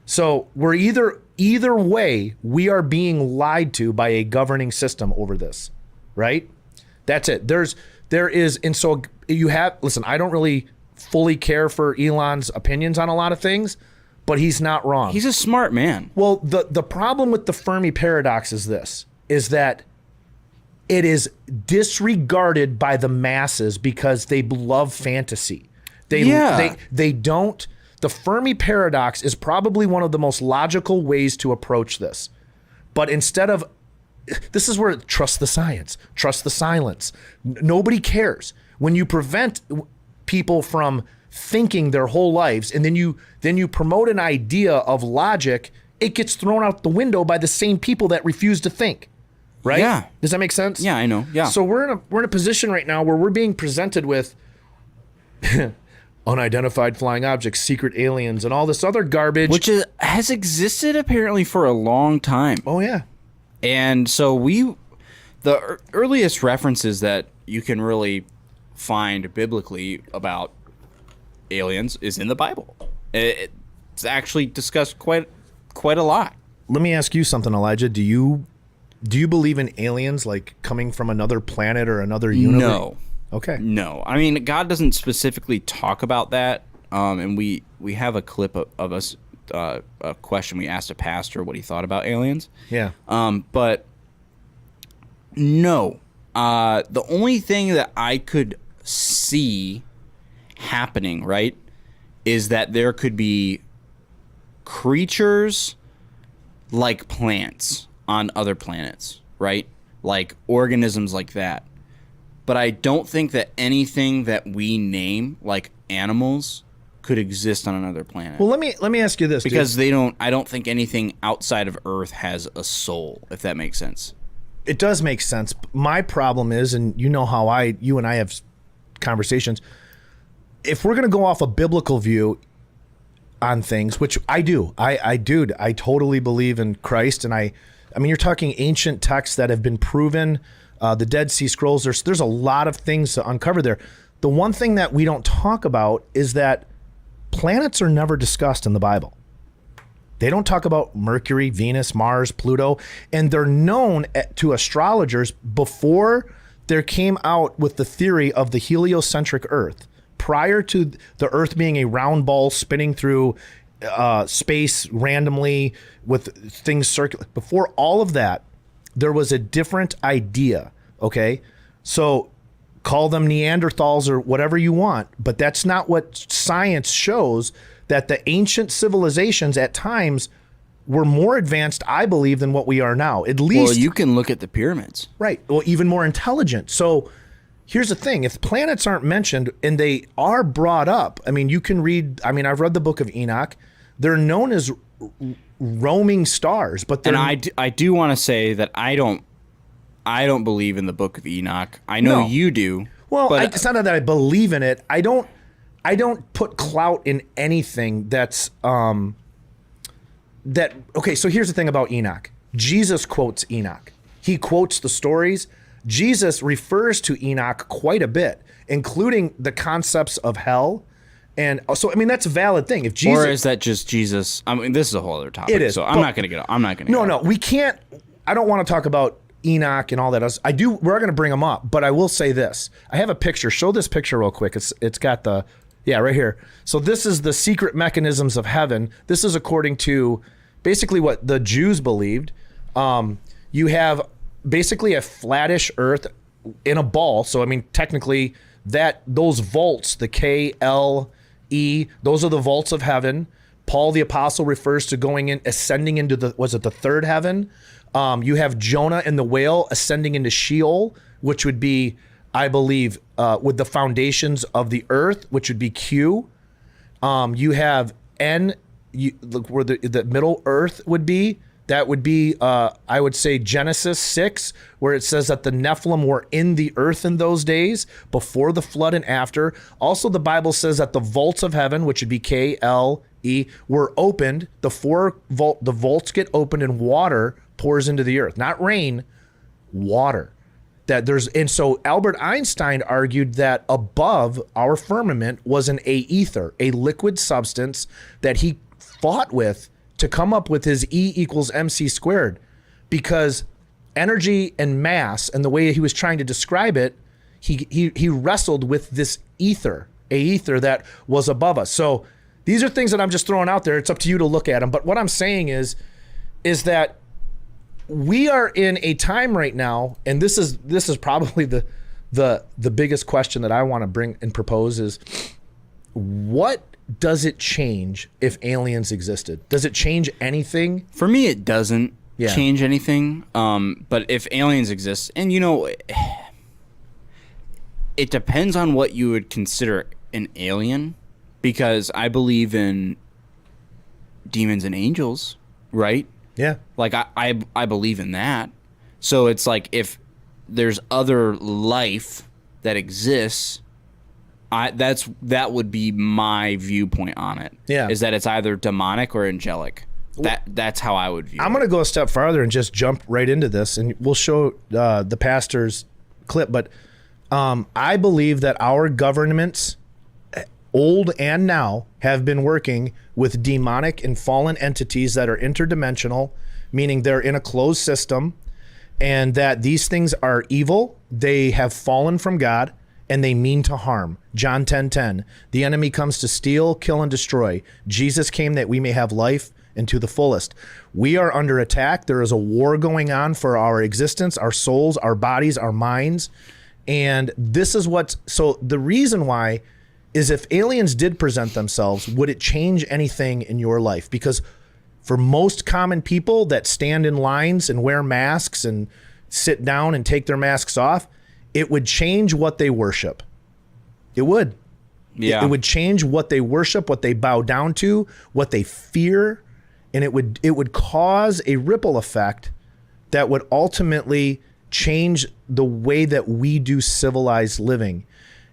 [SPEAKER 1] So we're either way, we are being lied to by a governing system over this, right? That's it. There is, and so you have, listen, I don't really fully care for Elon's opinions on a lot of things, but he's not wrong.
[SPEAKER 2] He's a smart man.
[SPEAKER 1] Well, the problem with the Fermi paradox is this, is that it is disregarded by the masses because they love fantasy. They don't. The Fermi paradox is probably one of the most logical ways to approach this. But instead of, this is where trust the science, trust the silence. Nobody cares. When you prevent people from thinking their whole lives and then you promote an idea of logic, it gets thrown out the window by the same people that refuse to think. Right?
[SPEAKER 2] Yeah.
[SPEAKER 1] Does that make sense?
[SPEAKER 2] Yeah, I know. Yeah.
[SPEAKER 1] So we're in a position right now where we're being presented with unidentified flying objects, secret aliens, and all this other garbage.
[SPEAKER 2] Which has existed apparently for a long time.
[SPEAKER 1] Oh yeah.
[SPEAKER 2] And so the earliest references that you can really find biblically about aliens is in the Bible. It's actually discussed quite a lot.
[SPEAKER 1] Let me ask you something, Elijah. Do you believe in aliens, like coming from another planet or another universe?
[SPEAKER 2] No.
[SPEAKER 1] Okay.
[SPEAKER 2] No. I mean, God doesn't specifically talk about that. And we have a clip of us, a question we asked a pastor what he thought about aliens.
[SPEAKER 1] Yeah.
[SPEAKER 2] But no. The only thing that I could see happening, right, is that there could be creatures like plants on other planets, right? Like organisms like that. But I don't think that anything that we name, like animals, could exist on another planet.
[SPEAKER 1] Well, let me ask you this,
[SPEAKER 2] because I don't think anything outside of Earth has a soul, if that makes sense.
[SPEAKER 1] It does make sense. My problem is, and you know how you and I have conversations, if we're going to go off a biblical view on things, which I do, I totally believe in Christ. And I mean, you're talking ancient texts that have been proven, the Dead Sea Scrolls, there's a lot of things to uncover there. The one thing that we don't talk about is that planets are never discussed in the Bible. They don't talk about Mercury, Venus, Mars, Pluto, and they're known to astrologers before there came out with the theory of the heliocentric Earth. Prior to the Earth being a round ball spinning through space randomly with things circulating, before all of that, there was a different idea, okay? So call them Neanderthals or whatever you want, but that's not what science shows, that the ancient civilizations at times were more advanced, I believe, than what we are now. At least,
[SPEAKER 2] well, you can look at the pyramids.
[SPEAKER 1] Right. Well, even more intelligent. So here's the thing. If planets aren't mentioned and they are brought up, I mean, you can read, I mean, I've read the book of Enoch. They're known as roaming stars, but they're...
[SPEAKER 2] And I do want to say that I don't believe in the book of Enoch. I know you do.
[SPEAKER 1] Well,
[SPEAKER 2] but
[SPEAKER 1] it's not that I believe in it. I don't put clout in anything that's okay, so here's the thing about Enoch. Jesus quotes Enoch. He quotes the stories. Jesus refers to Enoch quite a bit, including the concepts of hell. And so, I mean, that's a valid thing. If Jesus,
[SPEAKER 2] or is that just Jesus? I mean, this is a whole other topic.
[SPEAKER 1] It is.
[SPEAKER 2] So I'm not going to get. I'm not going to.
[SPEAKER 1] No, we can't. I don't want to talk about Enoch and all that else. We're going to bring them up, but I will say this. I have a picture. Show this picture real quick. It's got right here. So this is the secret mechanisms of heaven. This is according to basically what the Jews believed. You have basically a flattish earth in a ball. So, I mean, technically those vaults, the KLE, those are the vaults of heaven. Paul the apostle refers to ascending into the third heaven? You have Jonah and the whale ascending into Sheol, which would be, I believe, with the foundations of the earth, which would be Q. You have N, where the middle earth would be. That would be, I would say, Genesis 6, where it says that the Nephilim were in the earth in those days, before the flood and after. Also, the Bible says that the vaults of heaven, which would be KLE, were opened. The vaults get opened and water pours into the earth. Not rain, water. And so Albert Einstein argued that above our firmament was an aether, a liquid substance that he fought with to come up with his E equals MC squared, because energy and mass and the way he was trying to describe it, he wrestled with this aether that was above us. So These are things that I'm just throwing out there. It's up to you to look at them. But what I'm saying is that we are in a time right now, and this is probably the biggest question that I want to bring and propose is, what does it change if aliens existed? Does it change anything?
[SPEAKER 2] For me, it doesn't
[SPEAKER 1] Yeah.
[SPEAKER 2] change anything. But if aliens exist, and it depends on what you would consider an alien, because I believe in demons and angels, right?
[SPEAKER 1] Yeah.
[SPEAKER 2] Like I believe in that. So it's like if there's other life that exists, that would be my viewpoint on it.
[SPEAKER 1] Yeah.
[SPEAKER 2] Is that it's either demonic or angelic. That's how I would view
[SPEAKER 1] I'm
[SPEAKER 2] it.
[SPEAKER 1] going to go a step farther and just jump right into this, and we'll show the pastor's clip. But I believe that our governments, old and now, have been working with demonic and fallen entities that are interdimensional, meaning they're in a closed system, and that these things are evil. They have fallen from God, and they mean to harm. John 10:10. The enemy comes to steal, kill, and destroy. Jesus came that we may have life and to the fullest. We are under attack. There is a war going on for our existence, our souls, our bodies, our minds. And this is so the reason why is, if aliens did present themselves, would it change anything in your life? Because for most common people that stand in lines and wear masks and sit down and take their masks off, it would change what they worship. It would.
[SPEAKER 2] Yeah.
[SPEAKER 1] It would change what they worship, what they bow down to, what they fear, and it would cause a ripple effect that would ultimately change the way that we do civilized living.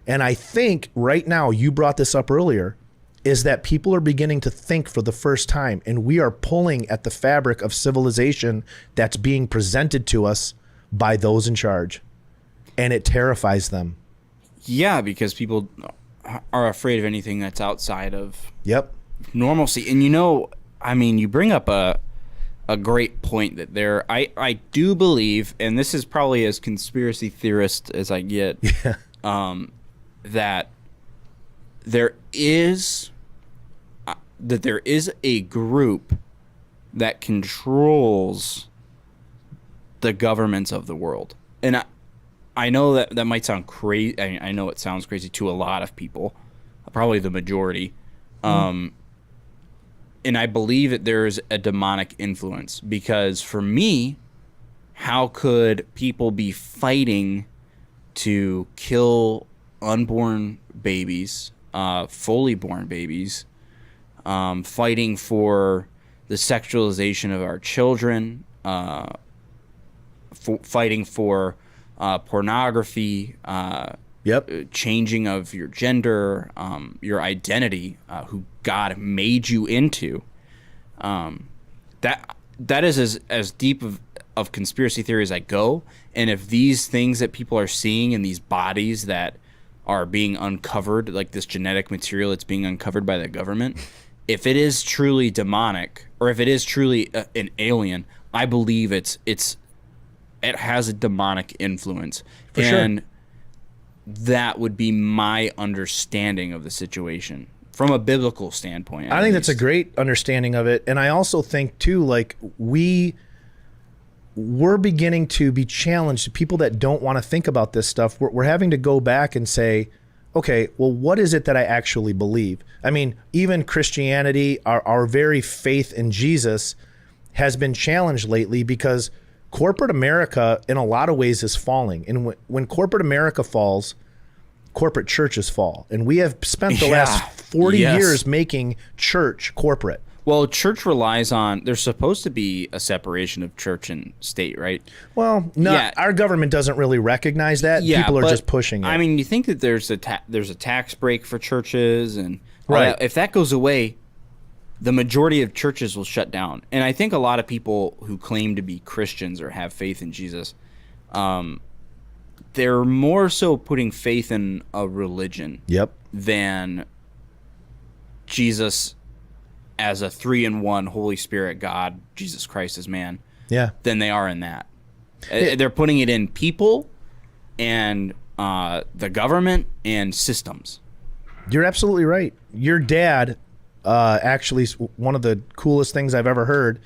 [SPEAKER 1] And I think right now, you brought this up earlier, is that people are beginning to think for the first time, and we are pulling at the fabric of civilization that's being presented to us by those in charge. And it terrifies them.
[SPEAKER 2] Yeah, because people are afraid of anything that's outside of
[SPEAKER 1] Yep.
[SPEAKER 2] normalcy. And you bring up a great point that I do believe, and this is probably as conspiracy theorist as I get, that there is a group that controls the governments of the world. And I know that might sound crazy. I know it sounds crazy to a lot of people, probably the majority. And I believe that there's a demonic influence, because for me, how could people be fighting to kill unborn babies, fully born babies, fighting for the sexualization of our children, fighting for pornography, changing of your gender, your identity, who God made you into. That is as deep of conspiracy theory as I go. And if these things that people are seeing in these bodies that are being uncovered, like this genetic material that's being uncovered by the government, if it is truly demonic, or if it is truly an alien, I believe it has a demonic influence.
[SPEAKER 1] For sure.
[SPEAKER 2] That would be my understanding of the situation from a biblical standpoint.
[SPEAKER 1] I think that's a great understanding of it. And I also think too, like, we're beginning to be challenged. People that don't want to think about this stuff, we're having to go back and say, okay, well, what is it that I actually believe? I mean, even Christianity, our very faith in Jesus has been challenged lately, because corporate America in a lot of ways is falling. And when corporate America falls, corporate churches fall. And we have spent the last 40 years making church corporate.
[SPEAKER 2] Well, church relies on, there's supposed to be a separation of church and state, right?
[SPEAKER 1] Well, no, our government doesn't really recognize that.
[SPEAKER 2] Yeah,
[SPEAKER 1] people are
[SPEAKER 2] but,
[SPEAKER 1] just pushing it.
[SPEAKER 2] I mean, you think that there's a tax break for churches, and
[SPEAKER 1] right.
[SPEAKER 2] If that goes away, the majority of churches will shut down. And I think a lot of people who claim to be Christians or have faith in Jesus, they're more so putting faith in a religion than Jesus as a 3-in-1 Holy Spirit God, Jesus Christ as man, than they are in that. They're putting it in people and the government and systems.
[SPEAKER 1] You're absolutely right. Your dad actually one of the coolest things I've ever heard.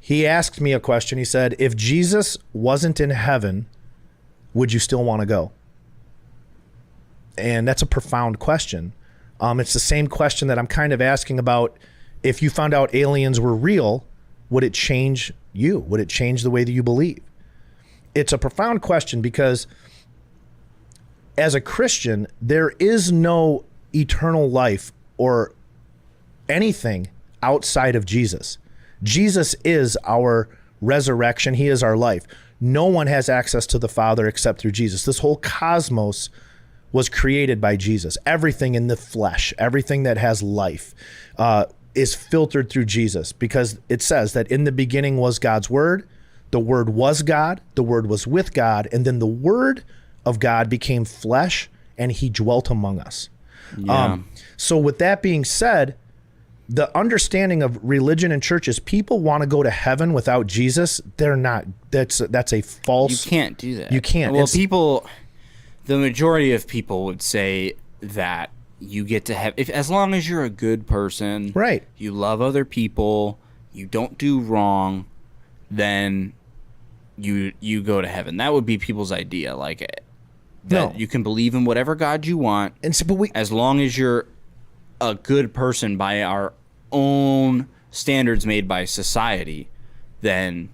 [SPEAKER 1] He asked me a question. He said, if Jesus wasn't in heaven, would you still want to go? And that's a profound question. It's the same question that I'm kind of asking about, if you found out aliens were real, would it change you? Would it change the way that you believe? It's a profound question because as a Christian, there is no eternal life or anything outside of Jesus. Jesus is our resurrection. He is our life. No one has access to the Father except through Jesus. This whole cosmos was created by Jesus. Everything in the flesh, everything that has life, is filtered through Jesus, because it says that in the beginning was God's Word. The Word was God. The Word was with God. And then the Word of God became flesh and he dwelt among us.
[SPEAKER 2] Yeah.
[SPEAKER 1] So with that being said, the understanding of religion and churches, people want to go to heaven without Jesus. They're not. That's a false.
[SPEAKER 2] You can't do that.
[SPEAKER 1] You can't.
[SPEAKER 2] Well, the majority of people would say that you get to have, as long as you're a good person,
[SPEAKER 1] right?
[SPEAKER 2] You love other people, you don't do wrong, then you go to heaven. That would be people's idea, like that you can believe in whatever God you want,
[SPEAKER 1] and so, but
[SPEAKER 2] as long as you're a good person by our own standards made by society, then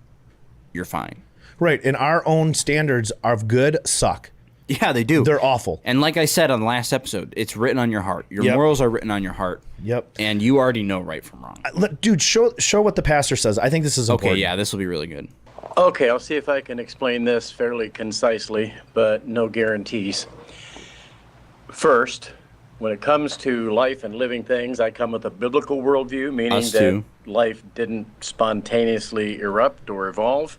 [SPEAKER 2] you're fine.
[SPEAKER 1] Right, and our own standards of good suck.
[SPEAKER 2] Yeah, they do.
[SPEAKER 1] They're awful.
[SPEAKER 2] And like I said on the last episode, it's written on your heart. Your morals are written on your heart.
[SPEAKER 1] Yep.
[SPEAKER 2] And you already know right from wrong.
[SPEAKER 1] Dude, show what the pastor says. I think this is important.
[SPEAKER 2] Okay, yeah, this will be really good.
[SPEAKER 8] Okay, I'll see if I can explain this fairly concisely, but no guarantees. First, when it comes to life and living things, I come with a biblical worldview, meaning
[SPEAKER 2] Us
[SPEAKER 8] that
[SPEAKER 2] too.
[SPEAKER 8] life didn't spontaneously erupt or evolve,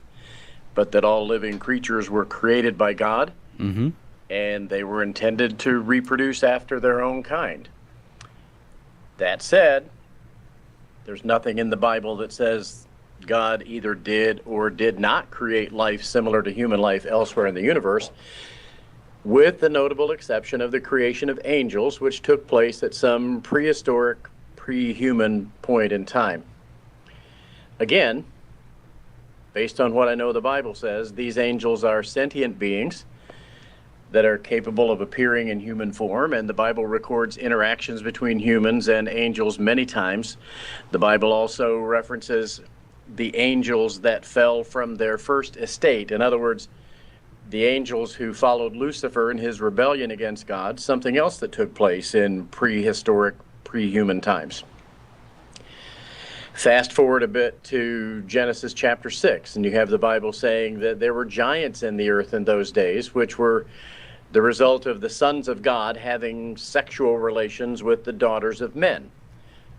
[SPEAKER 8] but that all living creatures were created by God.
[SPEAKER 2] Mm-hmm.
[SPEAKER 8] And they were intended to reproduce after their own kind. That said, there's nothing in the Bible that says God either did or did not create life similar to human life elsewhere in the universe, with the notable exception of the creation of angels, which took place at some prehistoric, pre-human point in time. Again, based on what I know the Bible says, these angels are sentient beings that are capable of appearing in human form, and the Bible records interactions between humans and angels many times. The Bible also references the angels that fell from their first estate. In other words, the angels who followed Lucifer in his rebellion against God, something else that took place in prehistoric, pre-human times. Fast forward a bit to Genesis chapter 6, and you have the Bible saying that there were giants in the earth in those days, which were the result of the sons of God having sexual relations with the daughters of men,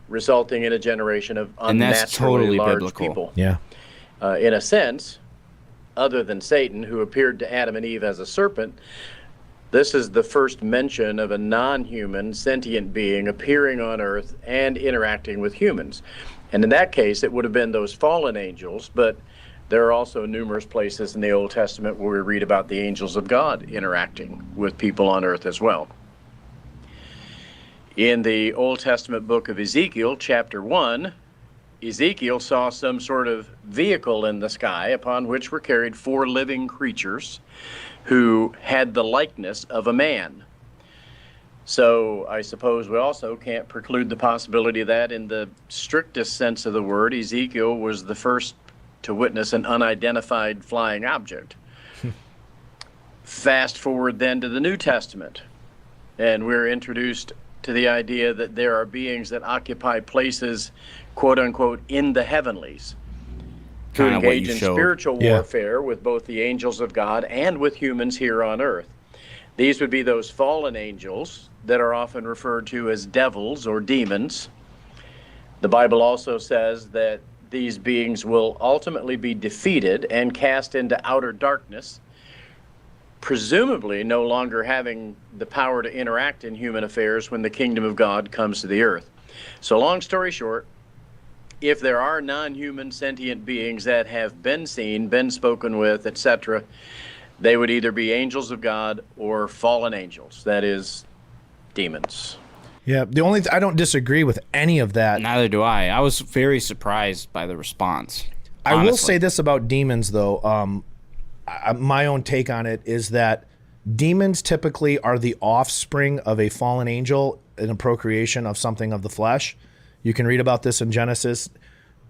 [SPEAKER 8] resulting in a generation of
[SPEAKER 2] And that's
[SPEAKER 8] unnaturally
[SPEAKER 2] totally
[SPEAKER 8] large
[SPEAKER 2] biblical.
[SPEAKER 8] people.
[SPEAKER 1] Yeah.
[SPEAKER 8] In a sense, other than Satan, who appeared to Adam and Eve as a serpent, this is the first mention of a non-human sentient being appearing on earth and interacting with humans. And in that case, it would have been those fallen angels, but there are also numerous places in the Old Testament where we read about the angels of God interacting with people on earth as well. In the Old Testament book of Ezekiel, chapter 1, Ezekiel saw some sort of vehicle in the sky upon which were carried 4 living creatures who had the likeness of a man. So I suppose we also can't preclude the possibility that in the strictest sense of the word, Ezekiel was the first to witness an unidentified flying object. Fast forward then to the New Testament, and we're introduced to the idea that there are beings that occupy places, quote unquote, in the heavenlies, to
[SPEAKER 2] Kinda what
[SPEAKER 8] engage
[SPEAKER 2] you
[SPEAKER 8] in
[SPEAKER 2] showed.
[SPEAKER 8] spiritual
[SPEAKER 1] Yeah.
[SPEAKER 8] warfare with both the angels of God and with humans here on earth. These would be those fallen angels that are often referred to as devils or demons. The Bible also says that these beings will ultimately be defeated and cast into outer darkness, presumably no longer having the power to interact in human affairs when the kingdom of God comes to the earth. So long story short, if there are non-human sentient beings that have been seen, been spoken with, etc., they would either be angels of God or fallen angels, that is, demons.
[SPEAKER 1] Yeah, the only I don't disagree with any of that.
[SPEAKER 2] Neither do I. I was very surprised by the response.
[SPEAKER 1] I will
[SPEAKER 2] honestly.
[SPEAKER 1] say this about demons, though. My own take on it is that demons typically are the offspring of a fallen angel in a procreation of something of the flesh. You can read about this in Genesis.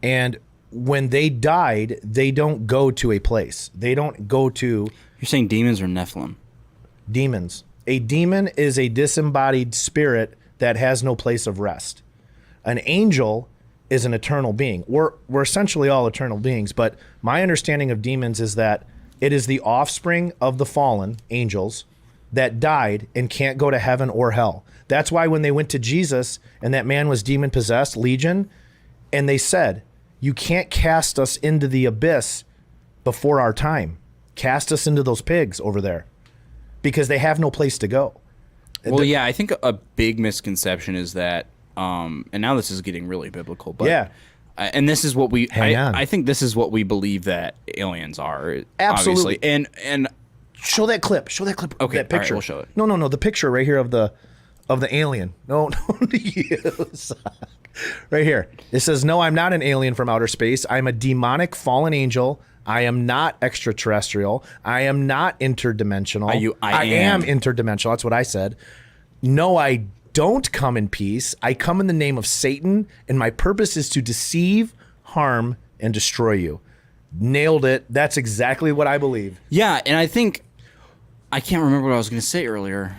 [SPEAKER 1] And when they died, they don't go to a place. They don't go to...
[SPEAKER 2] You're saying demons or Nephilim?
[SPEAKER 1] Demons. A demon is a disembodied spirit that has no place of rest. An angel is an eternal being. We're essentially all eternal beings, but my understanding of demons is that it is the offspring of the fallen angels that died and can't go to heaven or hell. That's why when they went to Jesus and that man was demon-possessed, Legion, and they said, you can't cast us into the abyss before our time. Cast us into those pigs over there because they have no place to go.
[SPEAKER 2] Well, yeah, I think a big misconception is that, and now this is getting really biblical, but
[SPEAKER 1] Yeah.
[SPEAKER 2] And this is what we,
[SPEAKER 1] Hang on.
[SPEAKER 2] I think this is what we believe that aliens are.
[SPEAKER 1] Absolutely.
[SPEAKER 2] Obviously. And
[SPEAKER 1] Show that clip. Show that clip.
[SPEAKER 2] Okay,
[SPEAKER 1] that
[SPEAKER 2] all right,
[SPEAKER 1] picture.
[SPEAKER 2] we'll show it.
[SPEAKER 1] No. The picture right here of the alien. No, you suck. Right here. It says, "No, I'm not an alien from outer space. I'm a demonic fallen angel. I am not extraterrestrial. I am not interdimensional. I am interdimensional." That's what I said. "No, I don't come in peace. I come in the name of Satan, and my purpose is to deceive, harm, and destroy you." Nailed it. That's exactly what I believe.
[SPEAKER 2] yeah, and I think, I can't remember what I was going to say earlier.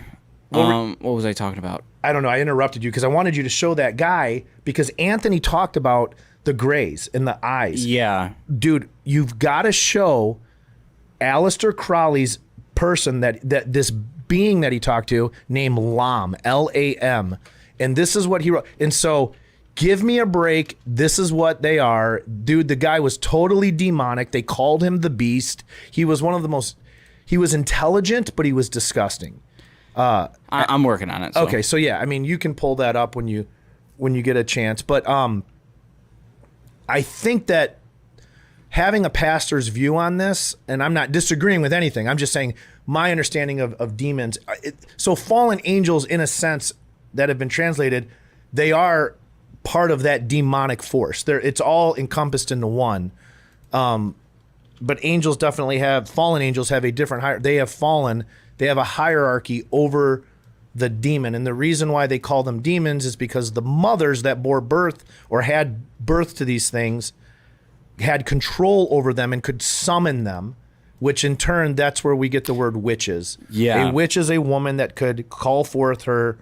[SPEAKER 2] What was I talking about?
[SPEAKER 1] I don't know. I interrupted you because I wanted you to show that guy because Anthony talked about the grays in the eyes.
[SPEAKER 2] Yeah.
[SPEAKER 1] Dude, you've got to show Aleister Crowley's person that this being that he talked to named Lam, Lam. And this is what he wrote. And so give me a break. This is what they are. Dude, the guy was totally demonic. They called him the Beast. He was he was intelligent, but he was disgusting.
[SPEAKER 2] I'm working on it. So.
[SPEAKER 1] Okay, so yeah, I mean, you can pull that up when you get a chance. But I think that having a pastor's view on this, and I'm not disagreeing with anything, I'm just saying my understanding of demons. So fallen angels, in a sense, that have been translated, they are part of that demonic force. It's all encompassed into one. But angels definitely fallen angels have a different they have fallen. They have a hierarchy over the demon. And the reason why they call them demons is because the mothers that bore birth or had birth to these things had control over them and could summon them, which in turn, that's where we get the word witches.
[SPEAKER 2] Yeah.
[SPEAKER 1] A witch is a woman that could call forth her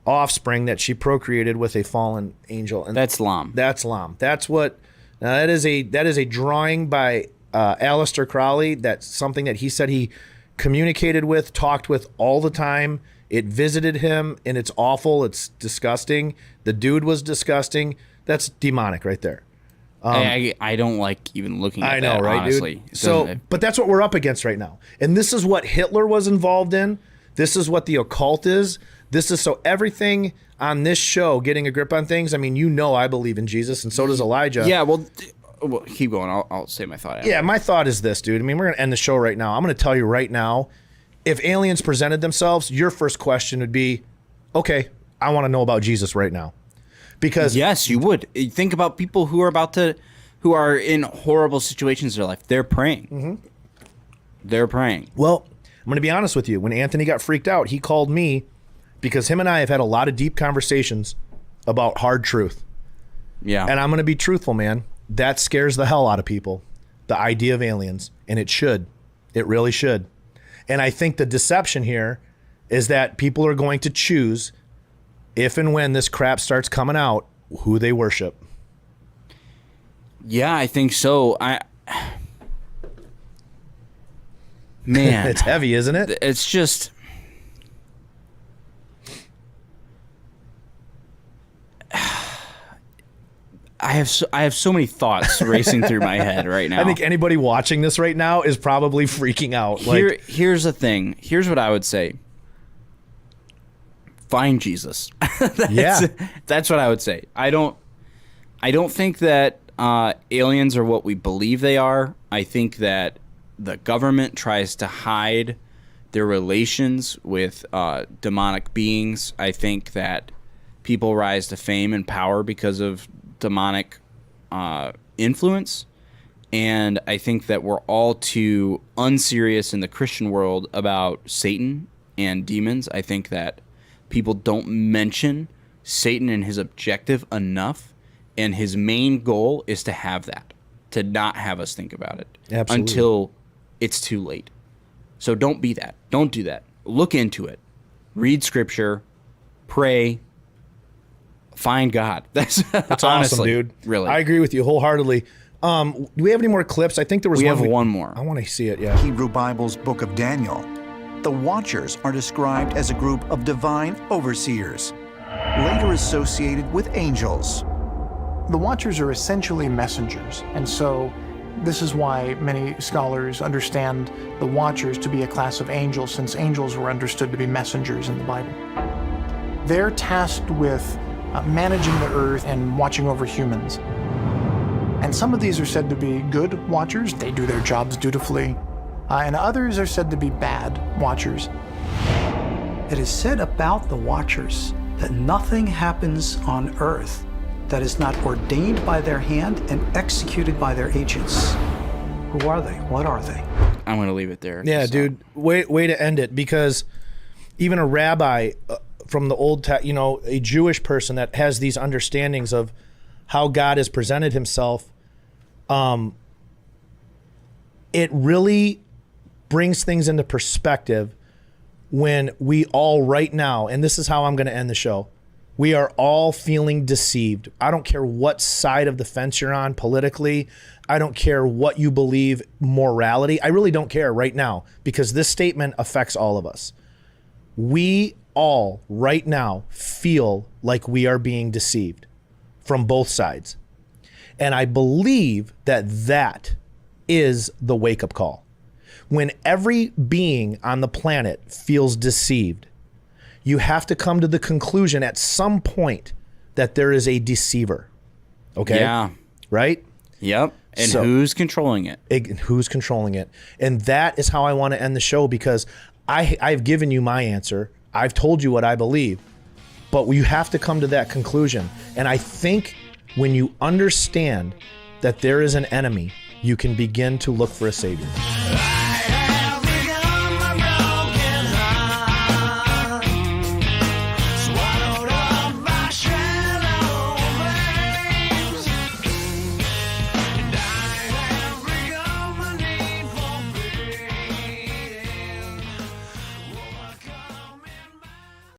[SPEAKER 1] offspring that she procreated with a fallen angel. And
[SPEAKER 2] That's Lam.
[SPEAKER 1] That's Lam. That's what, now that is a drawing by Aleister Crowley. That's something that he said he communicated with, talked with all the time. It visited him, and it's awful. It's disgusting. The dude was disgusting. That's demonic right there.
[SPEAKER 2] I don't like even looking at
[SPEAKER 1] I know,
[SPEAKER 2] that,
[SPEAKER 1] right,
[SPEAKER 2] honestly.
[SPEAKER 1] dude?
[SPEAKER 2] It
[SPEAKER 1] So,
[SPEAKER 2] doesn't-
[SPEAKER 1] but that's what we're up against right now. And this is what Hitler was involved in. This is what the occult is. This is so everything on this show, getting a grip on things. I mean, I believe in Jesus, and so does Elijah.
[SPEAKER 2] Yeah, well, keep going. I'll say my thought after.
[SPEAKER 1] Yeah, my thought is this, dude. I mean, we're going to end the show right now. I'm going to tell you right now, if aliens presented themselves, your first question would be, okay, I want to know about Jesus right now. Because
[SPEAKER 2] Yes, you would. Think about people who are in horrible situations in their life. They're praying.
[SPEAKER 1] Mm-hmm.
[SPEAKER 2] They're praying.
[SPEAKER 1] well, I'm going to be honest with you. When Anthony got freaked out, he called me because him and I have had a lot of deep conversations about hard truth.
[SPEAKER 2] Yeah.
[SPEAKER 1] And I'm going to be truthful, man. That scares the hell out of people, the idea of aliens. And it should. It really should. And I think the deception here is that people are going to choose, if and when this crap starts coming out, who they worship.
[SPEAKER 2] Yeah, I think so. Man,
[SPEAKER 1] It's heavy, isn't it?
[SPEAKER 2] it's just I have so many thoughts racing through my head right now.
[SPEAKER 1] I think anybody watching this right now is probably freaking out.
[SPEAKER 2] Here's the thing. Here's what I would say. Find Jesus. That's what I would say. I don't think that aliens are what we believe they are. I think that the government tries to hide their relations with demonic beings. I think that people rise to fame and power because of demonic influence. And I think that we're all too unserious in the Christian world about Satan and demons. I think that people don't mention Satan and his objective enough, and his main goal is to have that, to not have us think about it.
[SPEAKER 1] Absolutely.
[SPEAKER 2] Until it's too late. So don't be that. Don't do that. Look into it. Read scripture. Pray. Find God. That's
[SPEAKER 1] That's
[SPEAKER 2] honestly,
[SPEAKER 1] awesome, dude.
[SPEAKER 2] Really.
[SPEAKER 1] I agree with you wholeheartedly. Do we have any more clips? I think there was
[SPEAKER 2] We
[SPEAKER 1] one.
[SPEAKER 2] have one more.
[SPEAKER 1] I want to see it, yeah.
[SPEAKER 9] Hebrew Bible's Book of Daniel, the Watchers are described as a group of divine overseers, later associated with angels.
[SPEAKER 10] The Watchers are essentially messengers, and so this is why many scholars understand the Watchers to be a class of angels, since angels were understood to be messengers in the Bible. They're tasked with managing the earth and watching over humans. And some of these are said to be good watchers. They do their jobs dutifully. And others are said to be bad watchers.
[SPEAKER 11] It is said about the Watchers that nothing happens on earth that is not ordained by their hand and executed by their agents. Who are they? What are they?
[SPEAKER 2] I'm going to leave it there.
[SPEAKER 1] Yeah, dude. Way to end it, because even a rabbi from the a Jewish person that has these understandings of how God has presented himself, it really brings things into perspective when we all right now, and this is how I'm going to end the show, we are all feeling deceived. I don't care what side of the fence you're on politically. I don't care what you believe morality. I really don't care right now, because this statement affects all of us. We all right now feel like we are being deceived from both sides. And I believe that that is the wake-up call. When every being on the planet feels deceived, you have to come to the conclusion at some point that there is a deceiver. Okay?
[SPEAKER 2] Yeah.
[SPEAKER 1] Right?
[SPEAKER 2] Yep. And who's controlling it?
[SPEAKER 1] Who's controlling it? And that is how I want to end the show, because I've given you my answer. I've told you what I believe. But you have to come to that conclusion. And I think when you understand that there is an enemy, you can begin to look for a savior.